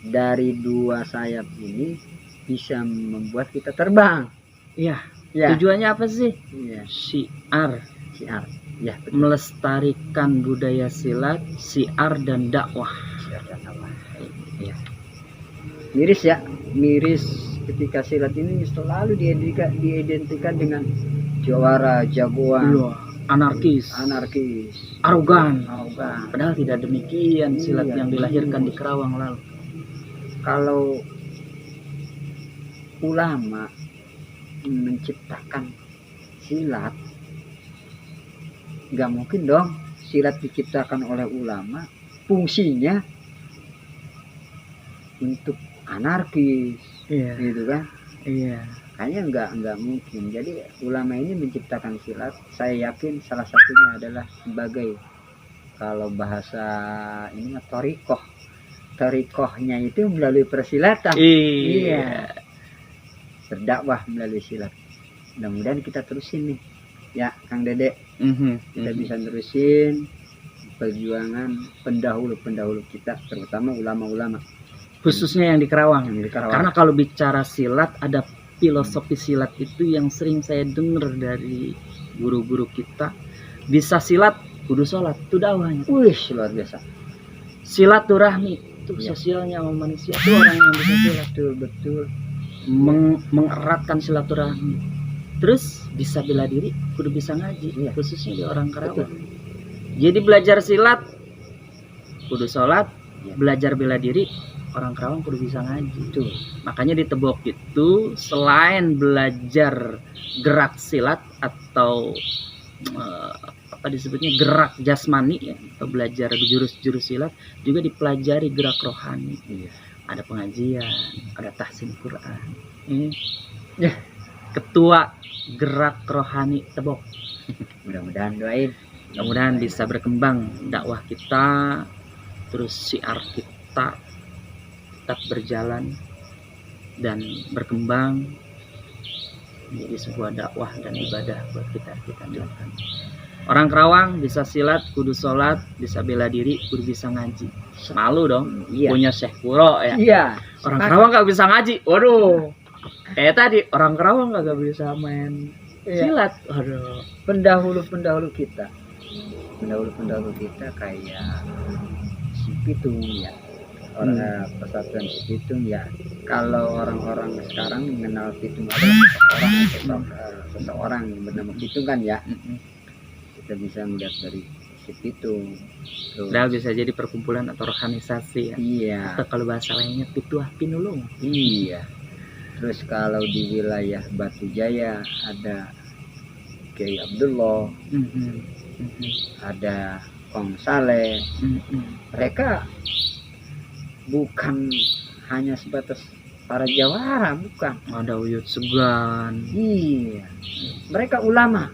dari dua sayap ini bisa membuat kita terbang. Iya. Ya, Tujuannya apa sih? iya, Syiar, siar. Ya, betul. melestarikan budaya silat, syiar dan dakwah. Siar dan apa? Iya. Miris ketika silat ini selalu diidentikan dengan juara, jagoan, Iya, anarkis, arogan. Padahal tidak demikian silat Iya. yang dilahirkan di Kerawang lalu. Kalau ulama menciptakan silat, nggak mungkin dong silat diciptakan oleh ulama fungsinya untuk anarkis, Iya, gitu kan? iya. Kayaknya nggak mungkin. Jadi ulama ini menciptakan silat, saya yakin salah satunya adalah sebagai, kalau bahasa ini torikohnya itu melalui persilatan. Iya. Berdakwah melalui silat. Mudah-mudahan kita terusin nih ya Kang Dede, kita bisa terusin perjuangan pendahulu kita, terutama ulama-ulama Khususnya yang di Karawang. yang di Karawang. Karena kalau bicara silat, ada filosofi silat itu yang sering saya dengar dari guru-guru kita. Bisa silat, kudu sholat, itu dakwahnya. Wih, luar biasa. Silaturahmi, itu Iya. sosialnya sama manusia. Itu orang yang bisa silat. Betul. Mengeratkan silaturahmi. Terus bisa bela diri, kudu bisa ngaji. Iya. Khususnya di orang Karawang. Jadi belajar silat, kudu sholat. Iya. Belajar bela diri, orang Karawang kudu bisa ngaji. Betul. Makanya di Tebok itu selain belajar gerak silat atau apa disebutnya gerak jasmani ya, atau belajar jurus-jurus silat, juga dipelajari gerak rohani. Iya. Ada pengajian, ada tahsin Quran. Ya. Ketua gerak rohani Tebok. Mudah-mudahan doain. Mudah-mudahan bisa berkembang dakwah kita, terus syiar kita tetap berjalan dan berkembang menjadi sebuah dakwah dan ibadah buat kita lakukan. Orang Karawang bisa silat, kudu sholat, bisa bela diri, kudu bisa ngaji. Malu dong, Iya. punya Syekh Puro ya. Iya. Orang Karawang gak bisa ngaji, waduh. Kayak tadi, orang Karawang gak bisa main silat, waduh. Pendahulu kita kayak si Pitung ya, orang pesantren si Pitung ya. Kalau orang-orang sekarang mengenal Pitung adalah seseorang yang bernama Pitung kan ya, kita bisa melihat dari si Pitung. Terus, Udah bisa jadi perkumpulan atau organisasi ya. iya, Atau kalau bahasa lainnya Pituah Pinulung. iya. Terus kalau di wilayah Batu Jaya ada Kiai Abdullah, ada Kong Saleh. Mereka bukan hanya sebatas para jawara, bukan. Ada Uyut Segan. Iya, mereka ulama,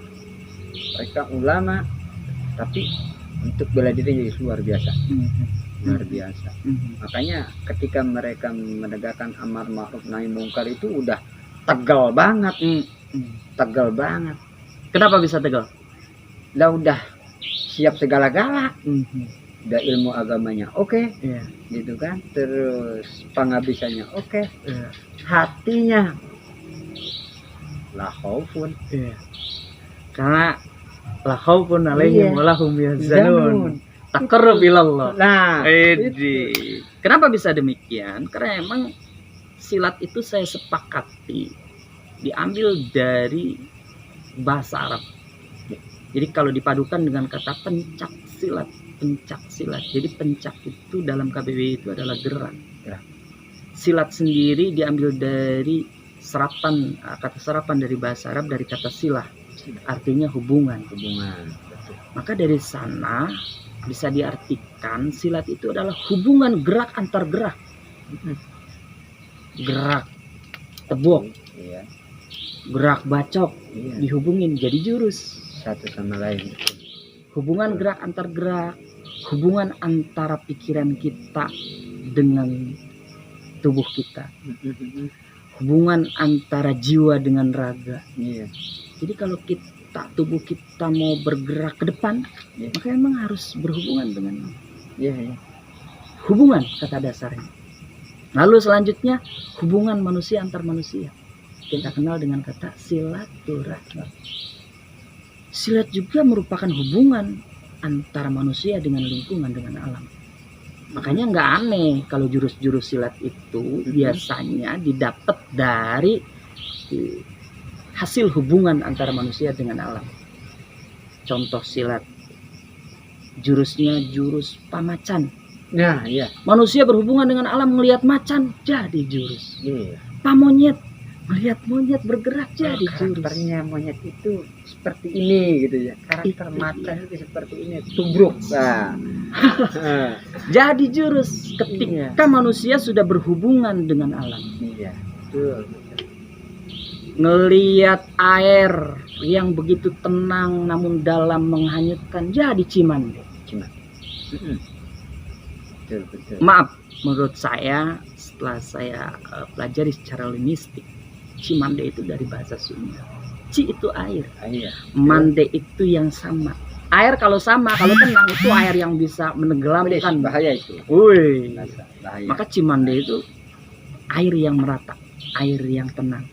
tapi untuk bela diri jadi luar biasa. Makanya ketika mereka menegakkan amar ma'ruf nahi mungkar itu udah tegal banget. Kenapa bisa tegal? Lah udah siap segala-gala. Udah ilmu agamanya oke, Iya. gitu kan. Terus penghabisannya oke. Iya. Hatinya la khaufun. Iya. Karena la khaufun alaihim wa lahum yahzanun. Taqarrub ilallah. Nah, Edi. Kenapa bisa demikian? Karena emang silat itu saya sepakati diambil dari bahasa Arab. Jadi kalau dipadukan dengan kata pencak silat. Jadi pencak itu dalam KBBI itu adalah gerak. Silat sendiri diambil dari kata serapan dari bahasa Arab dari kata silah, artinya hubungan. Maka dari sana bisa diartikan silat itu adalah hubungan gerak antar gerak. Gerak tebok, Iya, gerak bacok iya. dihubungin jadi jurus. Satu sama lain. Hubungan gerak antar gerak, hubungan antara pikiran kita dengan tubuh kita, hubungan antara jiwa dengan raga. Iya. Jadi kalau tubuh kita mau bergerak ke depan, Iya. maka memang harus berhubungan dengan Iya. hubungan kata dasarnya. Lalu selanjutnya hubungan manusia antar manusia, kita kenal dengan kata silaturahmi. Silat juga merupakan hubungan antara manusia dengan lingkungan, dengan alam. Makanya nggak aneh kalau jurus-jurus silat itu biasanya didapat dari hasil hubungan antara manusia dengan alam. Contoh silat, jurusnya jurus pamacan. Nah, iya. Manusia berhubungan dengan alam, melihat macan jadi jurus. Iya. Pamonyet, melihat monyet bergerak jadi jurus. Karakternya monyet itu seperti ini gitu ya. Karakter Itu macan itu seperti ini, tubruk. Nah. Jadi jurus ketika manusia sudah berhubungan dengan alam. Iya. Betul. Ngelihat air yang begitu tenang namun dalam menghanyutkan jadi cimande. Betul. Maaf, menurut saya setelah saya pelajari secara linguistik, cimande itu dari bahasa Sunda. Ci itu air, Iya. mande itu yang sama. Air kalau sama, kalau tenang itu air yang bisa menenggelamkan. Bahaya itu. Woi. Bahaya. Maka Cimande itu air yang merata, air yang tenang.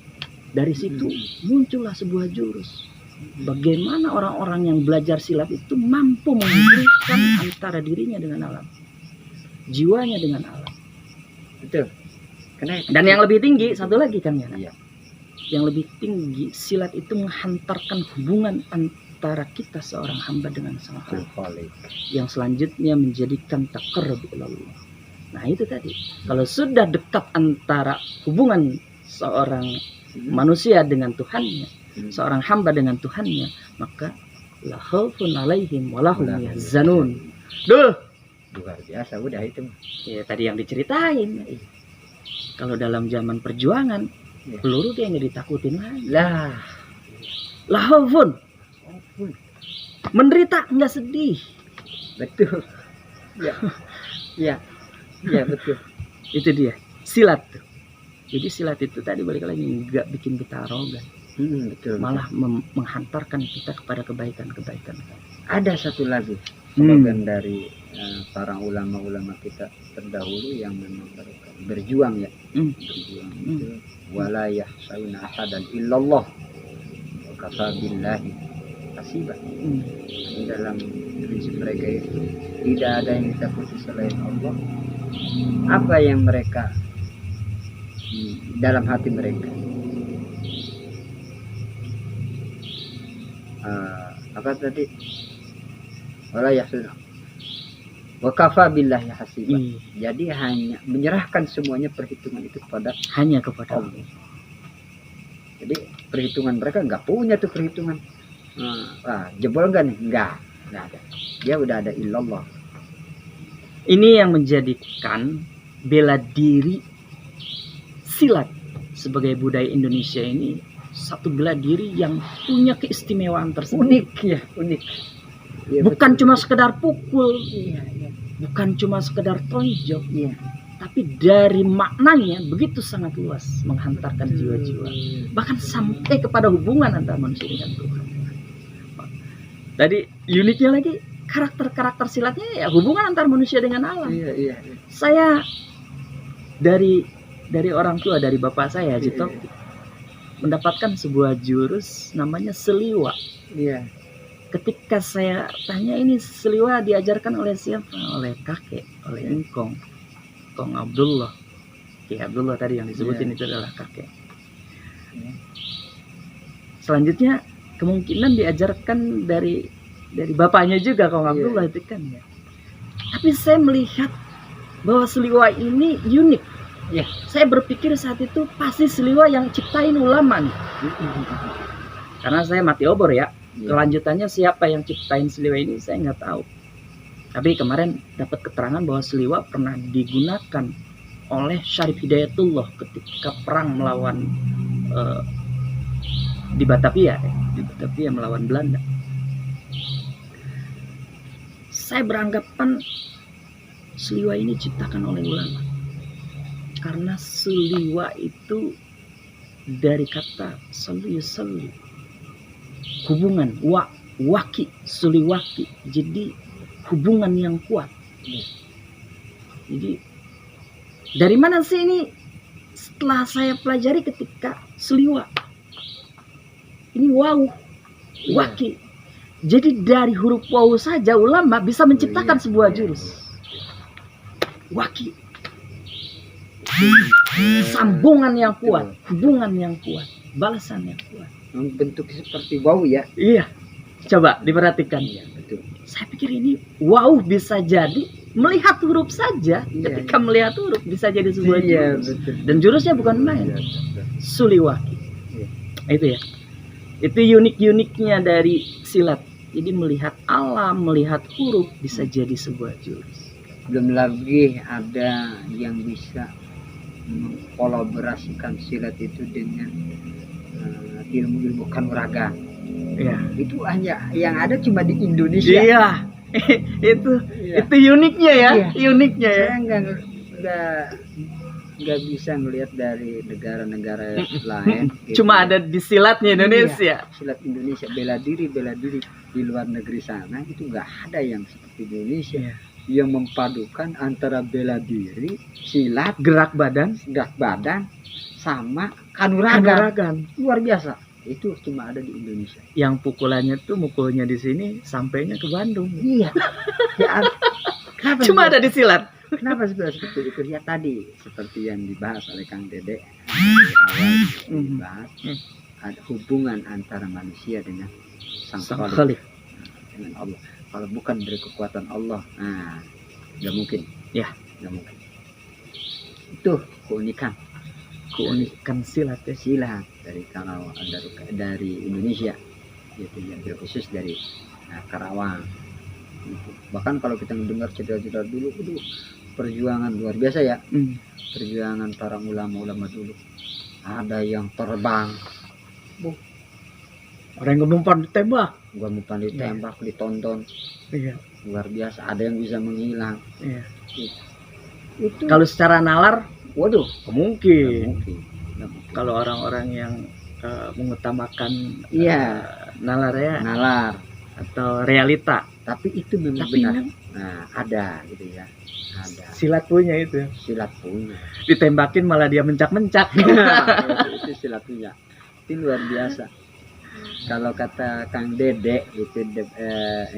Dari situ muncullah sebuah jurus. Bagaimana orang-orang yang belajar silat itu mampu menghubungkan antara dirinya dengan alam, jiwanya dengan alam. Betul. Karena Dan yang lebih tinggi satu lagi kan ya. Iya. Yang lebih tinggi silat itu menghantarkan hubungan antara kita seorang hamba dengan sang Khalik, yang selanjutnya menjadikan taqarrub ilallah. Nah itu tadi, kalau sudah dekat antara hubungan seorang manusia dengan Tuhannya, seorang hamba dengan Tuhannya, maka la khaufun alaihim wa lahum yahzanun. Duh, luar biasa udah itu. ya tadi yang diceritain. Kalau dalam zaman perjuangan, peluru dia nggak ditakutin lagi. La khaufun, menderita nggak sedih. Betul. Ya. Ya. Ya betul. Itu dia silat tuh. Jadi silat itu tadi balik lagi nggak bikin kita arogan. Betul. Malah menghantarkan kita kepada kebaikan-kebaikan. Ada satu lagi slogan dari para ulama-ulama kita terdahulu yang memang mereka berjuang ya. Berjuang itu wala yahsauna ahadan illallah wa kafa billahi hasiba. Dalam prinsip mereka itu tidak ada yang ditakuti selain Allah. Apa yang mereka dalam hati mereka apa tadi wala yahsuna wa kafa billahi hasiba. Jadi hanya menyerahkan semuanya perhitungan itu hanya kepada Allah. Jadi perhitungan mereka nggak punya tuh perhitungan jebol nggak nih, nggak ada, dia udah ada illallah. Ini yang menjadikan bela diri silat sebagai budaya Indonesia ini satu bela diri yang punya keistimewaan tersendiri. Unik. Ya, bukan betul. Cuma sekedar pukul, Iya. bukan cuma sekedar tonjok, tapi dari maknanya begitu sangat luas menghantarkan jiwa-jiwa, bahkan sampai kepada hubungan antara manusia dengan Tuhan. Tadi uniknya lagi karakter silatnya ya hubungan antar manusia dengan alam. Iya. Saya dari orang tua, dari bapak saya Haji Taufik, mendapatkan sebuah jurus namanya seliwa. Iya. Ketika saya tanya ini seliwa diajarkan oleh siapa? Oleh kakek, oleh engkong Abdullah. Ki Abdullah tadi yang disebutin itu adalah kakek. Selanjutnya kemungkinan diajarkan dari bapaknya juga Kong Abdullah itu kan ya. Tapi saya melihat bahwa seliwa ini unik. Ya, saya berpikir saat itu pasti seliwa yang ciptain ulama nih. Karena saya mati obor ya. Kelanjutannya siapa yang ciptain seliwa ini saya nggak tahu. Tapi kemarin dapat keterangan bahwa seliwa pernah digunakan oleh Syarif Hidayatullah ketika perang melawan di Batavia melawan Belanda. Saya beranggapan seliwa ini diciptakan oleh ulama. Karena seliwa itu dari kata selu, hubungan waki, suliwaki, jadi hubungan yang kuat. Jadi dari mana sih ini? Setelah saya pelajari ketika seliwa ini waki. Jadi dari huruf waw saja ulama bisa menciptakan sebuah jurus waki. Sambungan yang kuat, hubungan yang kuat, balasan yang kuat. Bentuknya seperti wow ya. Iya. Coba diperhatikan. Iya, betul. Saya pikir ini wow bisa jadi melihat huruf saja. Ketika melihat huruf bisa jadi sebuah jurus. Betul. Dan jurusnya bukan main. Suliwaki. Itu ya. Itu uniknya dari silat. Jadi melihat alam, melihat huruf bisa jadi sebuah jurus. Belum lagi ada yang bisa mengkolaborasikan silat itu dengan ilmu-ilmu kanuragan. Ya. Itu hanya yang ada cuma di Indonesia. Iya. itu uniknya ya. Uniknya ya. Saya nggak nggak bisa ngelihat dari negara-negara lain. Cuma ada di silatnya Indonesia. Iya, silat Indonesia, bela diri di luar negeri sana itu nggak ada yang seperti Indonesia. Iya. Yang memadukan antara bela diri, silat, Gerak badan, sama kanuragan. kanuragan. Luar biasa. Itu cuma ada di Indonesia. Yang pukulannya tuh mukulnya di sini, sampainya ke Bandung. Iya. Ya, kenapa Cuma ada di silat. Kenapa seperti itu? Ya tadi seperti yang dibahas oleh Kang Dede di awal dibahas, ada hubungan antara manusia dengan Sang Khalik, dengan Allah. Kalau bukan dari kekuatan Allah, nah nggak mungkin. Ya, nggak mungkin. Itu keunikan silat ya. silat dari dari Indonesia, gitu ya, khusus dari Karawang. Gitu. Bahkan kalau kita mendengar cerita-cerita dulu, itu perjuangan luar biasa ya. Perjuangan para ulama-ulama dulu. Ada yang terbang, Orang yang numpang ditembak. gua mau ditembak, ditonton, Iya. luar biasa. Ada yang bisa menghilang. Iya. Itu Kalau secara nalar, waduh, mungkin. nggak mungkin. Kalau orang-orang yang mengutamakan Iya. nalar ya, Nalar, atau realita. tapi itu memang Tapi benar. kan Nah, ada gitu ya. Ada. silat punya itu. Silat punya. Ditembakin malah dia mencak-mencak. itu silat punya. Itu luar biasa. Kalau kata Kang Dede itu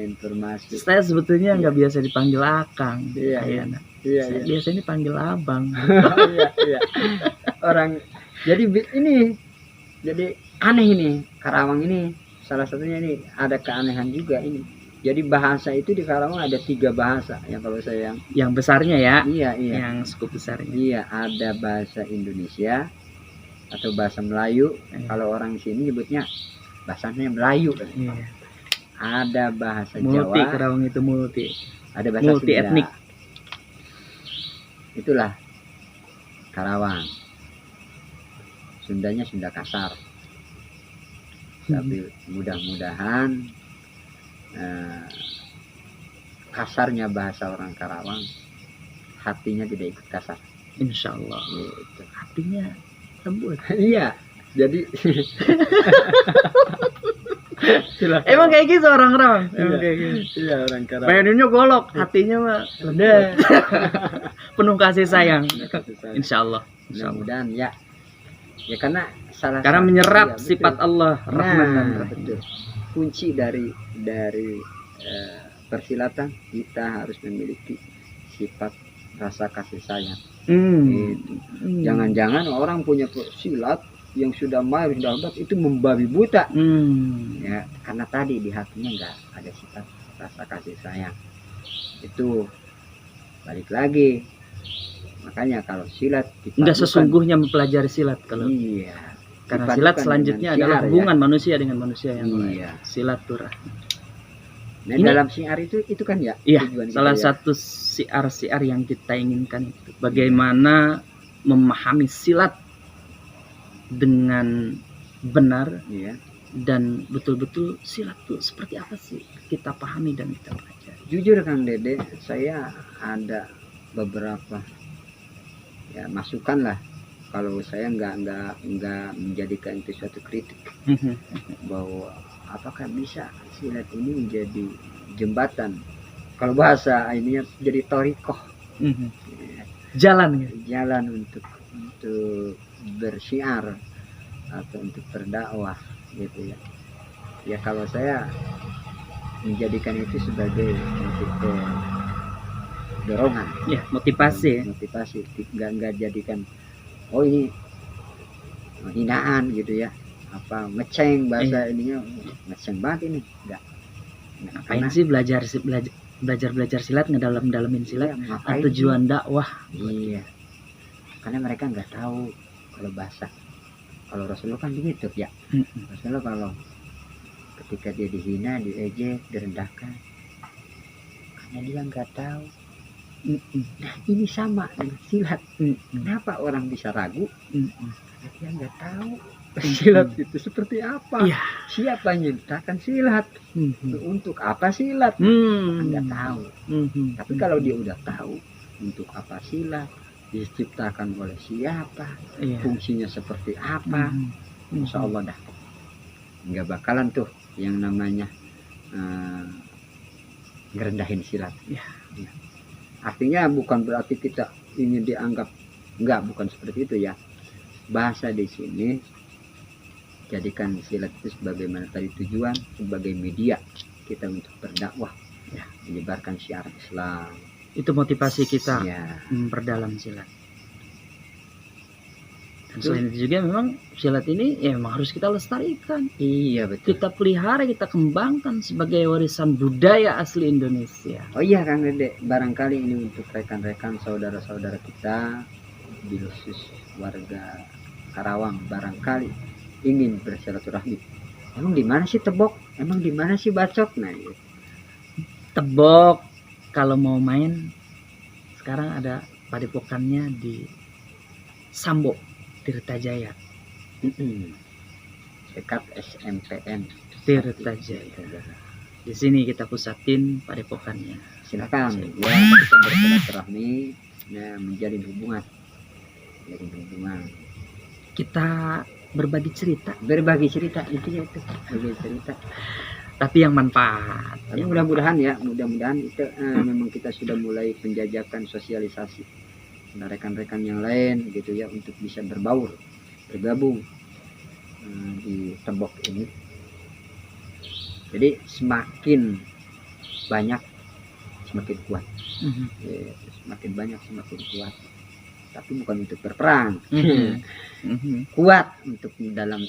informasi. Saya sebetulnya nggak biasa dipanggil Akang. Iya, Kayaknya. Iya, Saya iya. biasanya dipanggil Abang. Iya, iya. Orang jadi ini jadi aneh ini Karawang ini, salah satunya ini ada keanehan juga ini. Jadi bahasa itu di Karawang ada 3 bahasa yang kalau saya Yang besarnya ya, iya iya yang cukup besarnya. iya, ada bahasa Indonesia atau bahasa Melayu. Iya. Kalau orang sini nyebutnya bahasanya Melayu. Iya. Ada bahasa Multi, Jawa, Karawang itu multi. ada bahasa multi Sunda. etnik. Itulah Karawang. Sundanya Sunda kasar. Tapi mudah-mudahan kasarnya bahasa orang Karawang, hatinya tidak ikut kasar. Insya Allah. Gitu. Hatinya lembut. Iya. Jadi Emang kayak gitu orang-orang. Emang Iya. kayak gitu. iya orang Karawang. Pengennya golok, hatinya mah lembut. Penuh kasih sayang. Insya Allah. Insya Allah. Mudah-mudahan ya. Ya karena Karena menyerap iya, betul. sifat Allah, rahmat dan Nah, rahim. betul. Kunci dari persilatan, kita harus memiliki sifat rasa kasih sayang. Gitu. Jangan-jangan orang punya silat yang sudah mahir, sudah hebat, itu membabi buta. Ya, karena tadi di hatinya nggak ada sifat rasa kasih sayang. Itu balik lagi. Makanya kalau silat Enggak sesungguhnya mempelajari silat kalau iya. karena dipadukan silat dengan selanjutnya syiar, adalah ya. hubungan manusia dengan manusia yang lain. Iya. Silaturahmi. Nah, Ini- dalam syiar itu kan ya Iya, tujuan kita salah ya. satu siar-siar yang kita inginkan itu bagaimana memahami silat dengan benar Iya. dan betul-betul silat itu seperti apa sih kita pahami dan kita pelajari. Jujur Kang Dede, saya ada beberapa ya masukan lah. Kalau saya nggak menjadikan itu suatu kritik bahwa apakah bisa silat ini menjadi jembatan. Kalau bahasa ininya jadi torikoh, Jalan gitu. jalan untuk bersyiar atau untuk berdakwah gitu ya. Ya kalau saya menjadikan itu sebagai untuk dorongan, Ya, motivasi ya. motivasi, nggak jadikan oh ini hinaan gitu ya, apa ngeceng bahasa ininya, ngeceng banget ini, enggak. Ngapain sih belajar silat, ngedalam-dalamin silat, ngapain tujuan dakwah. iya, karena mereka nggak tahu kalau bahasa. Kalau Rasulullah kan begitu ya. Rasulullah kalau ketika dia dihina, diejek, direndahkan, karena dia nggak tahu. Nah ini sama dengan silat. Kenapa orang bisa ragu? Karena dia nggak tahu silat itu seperti apa. Iya. Siapa yang menciptakan silat? Untuk apa silat? Nggak tahu. Tapi kalau dia udah tahu untuk apa silat, diciptakan oleh siapa, Iya. fungsinya seperti apa, Mhm. insya Allah dah nggak bakalan tuh yang namanya ngerendahin silat. Ya. Ya. Artinya bukan berarti kita ini dianggap enggak, bukan seperti itu ya. Bahasa di sini jadikan silat itu sebagaimana tadi tujuan, sebagai media kita untuk berdakwah, Ya. menyebarkan syiar Islam. Itu motivasi kita Ya, memperdalam silat. Dan selain itu juga memang silat ini ya memang harus kita lestarikan, iya betul. kita pelihara, kita kembangkan sebagai warisan budaya asli Indonesia. Oh iya Kang Dede, barangkali ini untuk rekan-rekan saudara-saudara kita di khusus warga Karawang barangkali ingin bersilaturahmi. Emang di mana sih Tebok? Emang di mana sih Bacok? Nah, gitu. Tebok kalau mau main sekarang ada padepokannya di Sambo, Tirtajaya. Dekat SMPN Tirtajaya. Di sini kita pusatin padepokannya. Silakan ya kita bersilaturahmi, ya, menjalin hubungan. Kita berbagi cerita, Intinya itu berbagi cerita. tapi yang manfaat. Tapi mudah-mudahan itu memang kita sudah mulai penjajakan sosialisasi dengan rekan-rekan yang lain gitu ya, untuk bisa bergabung di Tebok ini. Jadi semakin banyak semakin kuat. Mhm. Ya, semakin banyak semakin kuat. Tapi bukan untuk berperang. Mhm. Kuat untuk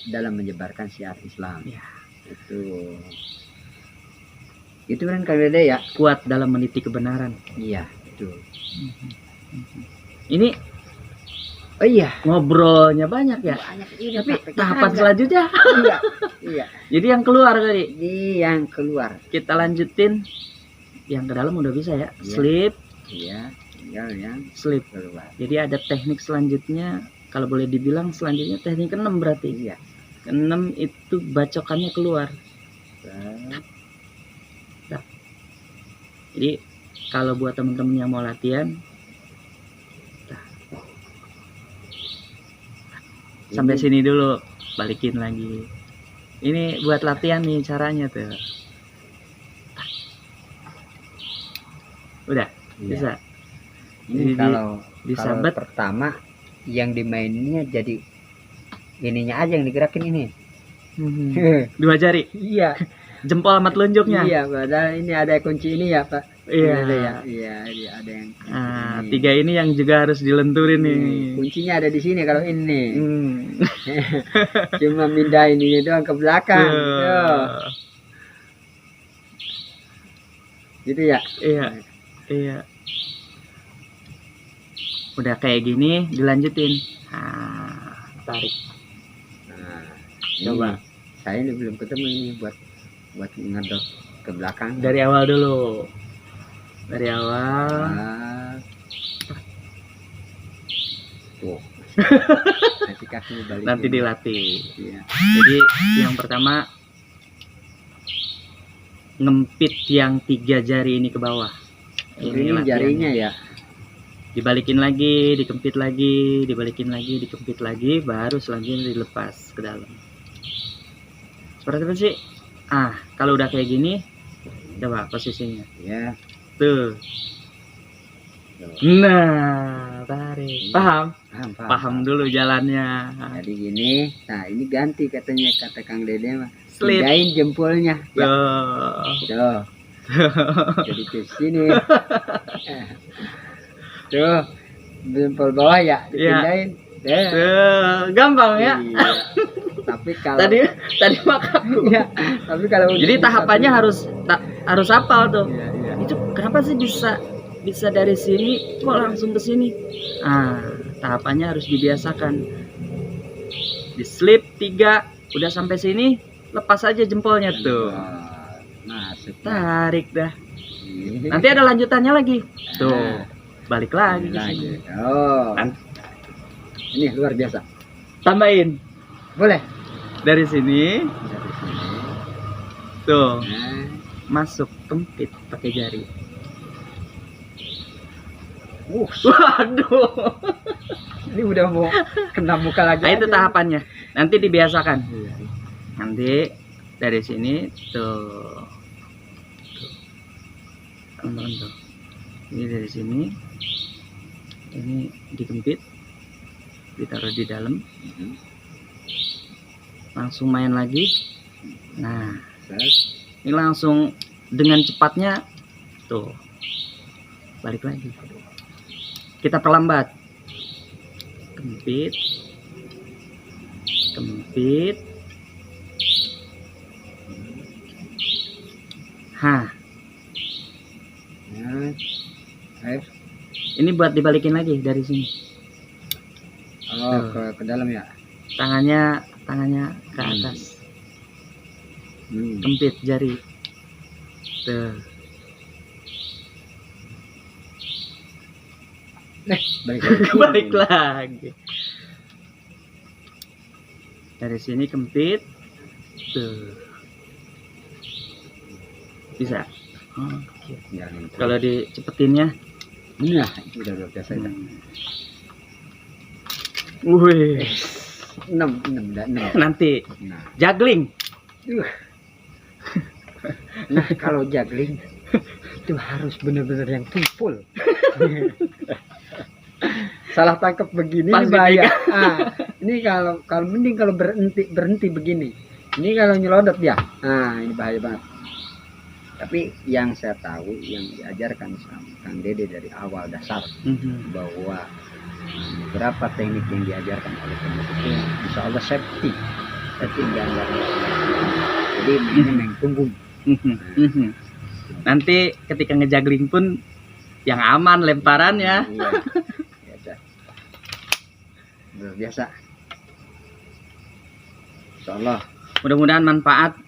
dalam menyebarkan syiar Islam. Ya. Itu kan Kang Dede ya. Kuat dalam meniti kebenaran. Iya, betul. Ini Oh iya, ngobrolnya banyak ya. banyak ini Tapi praktek tahapan ada. selanjutnya. Iya, iya. Jadi yang keluar tadi Ini yang keluar. kita lanjutin. Yang ke dalam udah bisa ya. Iya. Slip, Iya, tinggal yang slip. keluar. Jadi ada teknik selanjutnya. Kalau boleh dibilang selanjutnya teknik ke-6 berarti. Iya. Ke-6 itu bacokannya keluar. Jadi kalau buat teman-teman yang mau latihan, sampai sini dulu, balikin lagi. Ini buat latihan nih caranya tuh. Udah, Iya. bisa. Ini Jadi kalau disabet. pertama yang dimainnya jadi ininya aja yang digerakin ini. Dua jari, Iya. jempol sama telunjuknya. Iya, padahal ini ada kunci ini ya, Pak. Iya. Ada ya. Iya, ada yang kunci Nah, ini. 3 ini yang juga harus dilenturin nih. Kuncinya ada di sini kalau ini. Hmm. Cuma mindahin ini doang ke belakang. Tuh. Tuh. Gitu ya. Iya, iya. Udah kayak gini, dilanjutin. Nah, tarik. Nah, Coba. Saya ini belum ketemu ini buat ngedot ke belakang. Dari awal dulu. Dari awal. Ah. Tuh. Nanti kaki balik. Nanti dilatih. Iya. Jadi yang pertama ngempit yang 3 jari ini ke bawah. Ini latihannya. jarinya ya. Dibalikin lagi, dikempit lagi, dibalikin lagi, dikempit lagi, baru selanjutnya dilepas ke dalam. Seperti apa sih? Kalau udah kayak gini, coba posisinya. Ya. Tuh. Tuh. Nah, tarik. Paham? Paham dulu jalannya. Jadi gini. Nah, ini ganti katanya kata Kang Dede mah. Slip. Pindahin jempolnya. Ya. Tuh. Tuh. Jadi ke sini. Tuh. Jempol bawah ya, dipindahin. Tuh. Gampang ya. Iya. Tapi kalau Tadi makaku. iya, tapi kalau Jadi tahapannya harus hafal tuh. Iya, iya. Itu kenapa sih bisa dari sini kok langsung ke sini? Tahapannya harus dibiasakan. Di slip 3, udah sampai sini, lepas aja jempolnya tuh. Masuk. Tarik dah. Iya. Nanti ada lanjutannya lagi. Tuh. Balik lagi ke sini. Oh. Ini luar biasa. Tambahin Boleh. dari sini. Dari sini. Tuh, Nah, masuk kempit pakai jari. Waduh. Ini udah mau kena muka lagi. Nah, itu aja. tahapannya. Nanti dibiasakan. Iya. Nanti dari sini tuh. Teman-teman tuh. Ini dari sini. Ini dikempit. Ditaruh di dalam. Langsung main lagi. Nah, ini langsung dengan cepatnya tuh. Balik lagi. Kita perlambat. Kempit. Hah. Nah, air. Ini buat dibalikin lagi dari sini. Oh, ke dalam ya. Tangannya ke atas. Kempit jari. Tuh. Balik lagi. Dari sini kempit. Tuh. Bisa. Oke. Kalau dicepetinnya, Nah, itu udah luar biasa ya. wih, 6 nanti Nah, juggling. nah kalau juggling itu harus benar-benar yang tumpul. Salah tangkap begini Pas ini bahaya. Ini kalau mending kalau berhenti begini. Ini kalau nyelodot ya. Nah, ini bahaya banget. Tapi yang saya tahu yang diajarkan sama Kang Dede dari awal dasar bahwa beberapa teknik yang diajarkan oleh pembuat itu insya Allah safety gambar. Jadi mainnya main punggung. Nanti ketika ngejagling pun yang aman lemparannya. Iya. Biasa. Luar biasa. Insya Allah. Mudah-mudahan manfaat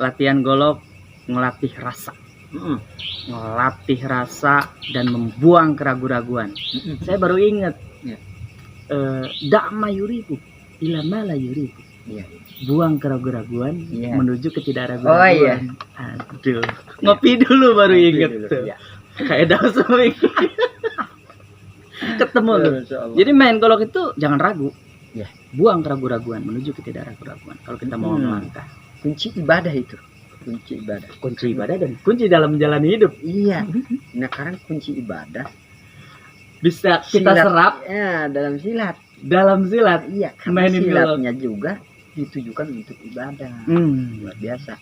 latihan golok, ngelatih rasa. Ngelatih rasa dan membuang keraguan-raguan. Saya baru ingat. Iya. Da'ma yuribu ila ma la yuribu. Iya. Buang keraguan-raguan menuju ketidakraguan. Oh iya. Aduh. Ngopi dulu baru inget tuh. Iya. Kayak daun seming. Ketemu tuh. Jadi main golok itu jangan ragu. Ya. Buang keraguan-raguan menuju ketidakraguan. Kalau kita mau melangkah. Kunci ibadah itu. Kunci ibadah Dan kunci dalam menjalani hidup. Iya. Nah, sekarang kunci ibadah Bisa kita silat, serap ya, dalam silat. dalam silat. Iya, karena Mainin silatnya juga ditujukan untuk ibadah. Luar biasa.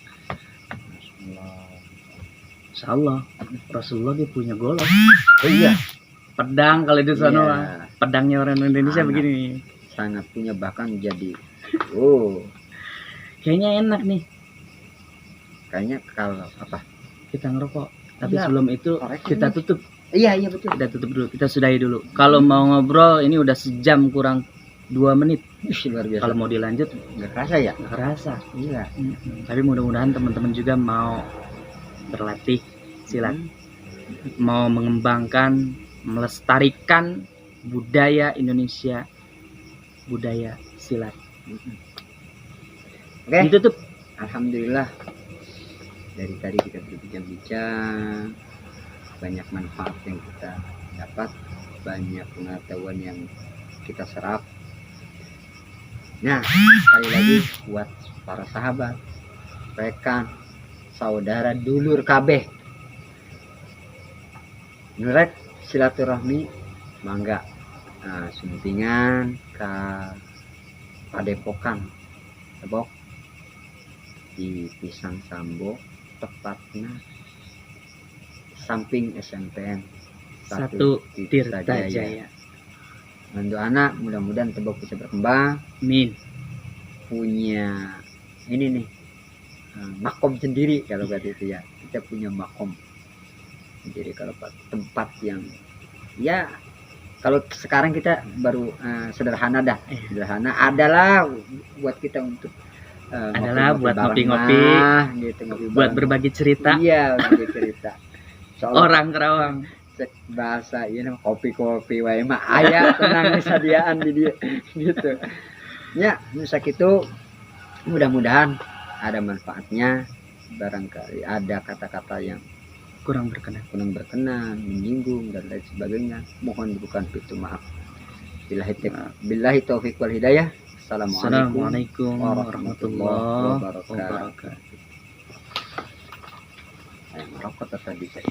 Insya Allah Rasulullah dia punya golok. Oh iya. Pedang kalau di sana mah. Iya. Pedangnya orang Indonesia Sangat. begini. Sangat punya, bahkan jadi Kayaknya enak nih kayaknya kalau apa? kita ngerokok. Tapi Iya. sebelum itu Koreksi kita nih. tutup. Iya betul. Kita tutup dulu. Kita sudahi dulu. Kalau mau ngobrol ini udah sejam kurang 2 menit. Luar biasa. Kalau mau dilanjut nggak kerasa ya? nggak kerasa. Iya. Tapi mudah-mudahan teman-teman juga mau berlatih silat, mau mengembangkan, melestarikan budaya Indonesia, budaya silat. Oke. Ditutup. Alhamdulillah dari tadi kita berbincang-bincang, banyak manfaat yang kita dapat, banyak pengetahuan yang kita serap. Nah, sekali lagi buat para sahabat, rekan, saudara, dulur kabeh, nurek silaturahmi mangga. Nah, suntingan ke Padepokan Tebok di Pisang Sambo, tepatnya samping SMPN 1 Tirta Jaya. Bantu anak, mudah-mudahan Tebok bisa berkembang, Min. punya ini nih makom sendiri kalau kata itu ya. Kita punya makom. Jadi kalau tempat yang ya kalau sekarang kita baru sederhana dah. Sederhana adalah buat kita untuk Adalah buat ngopi-ngopi, gitu, ngopi buat bareng. berbagi cerita. Iya, berbagi cerita. Soalnya Orang Kerawang. cek bahasa ini kopi-kopi wae mah aya tenang disadiaan di dia gitu. Ya, misak itu mudah-mudahan ada manfaatnya, barangkali ada kata-kata yang kurang berkenan. Menyinggung dan lain sebagainya, mohon dibukakan pintu maaf. Billahi taufiq wal hidayah. Assalamualaikum warahmatullahi wabarakatuh. wabarakatuh. Merokok tadi saya.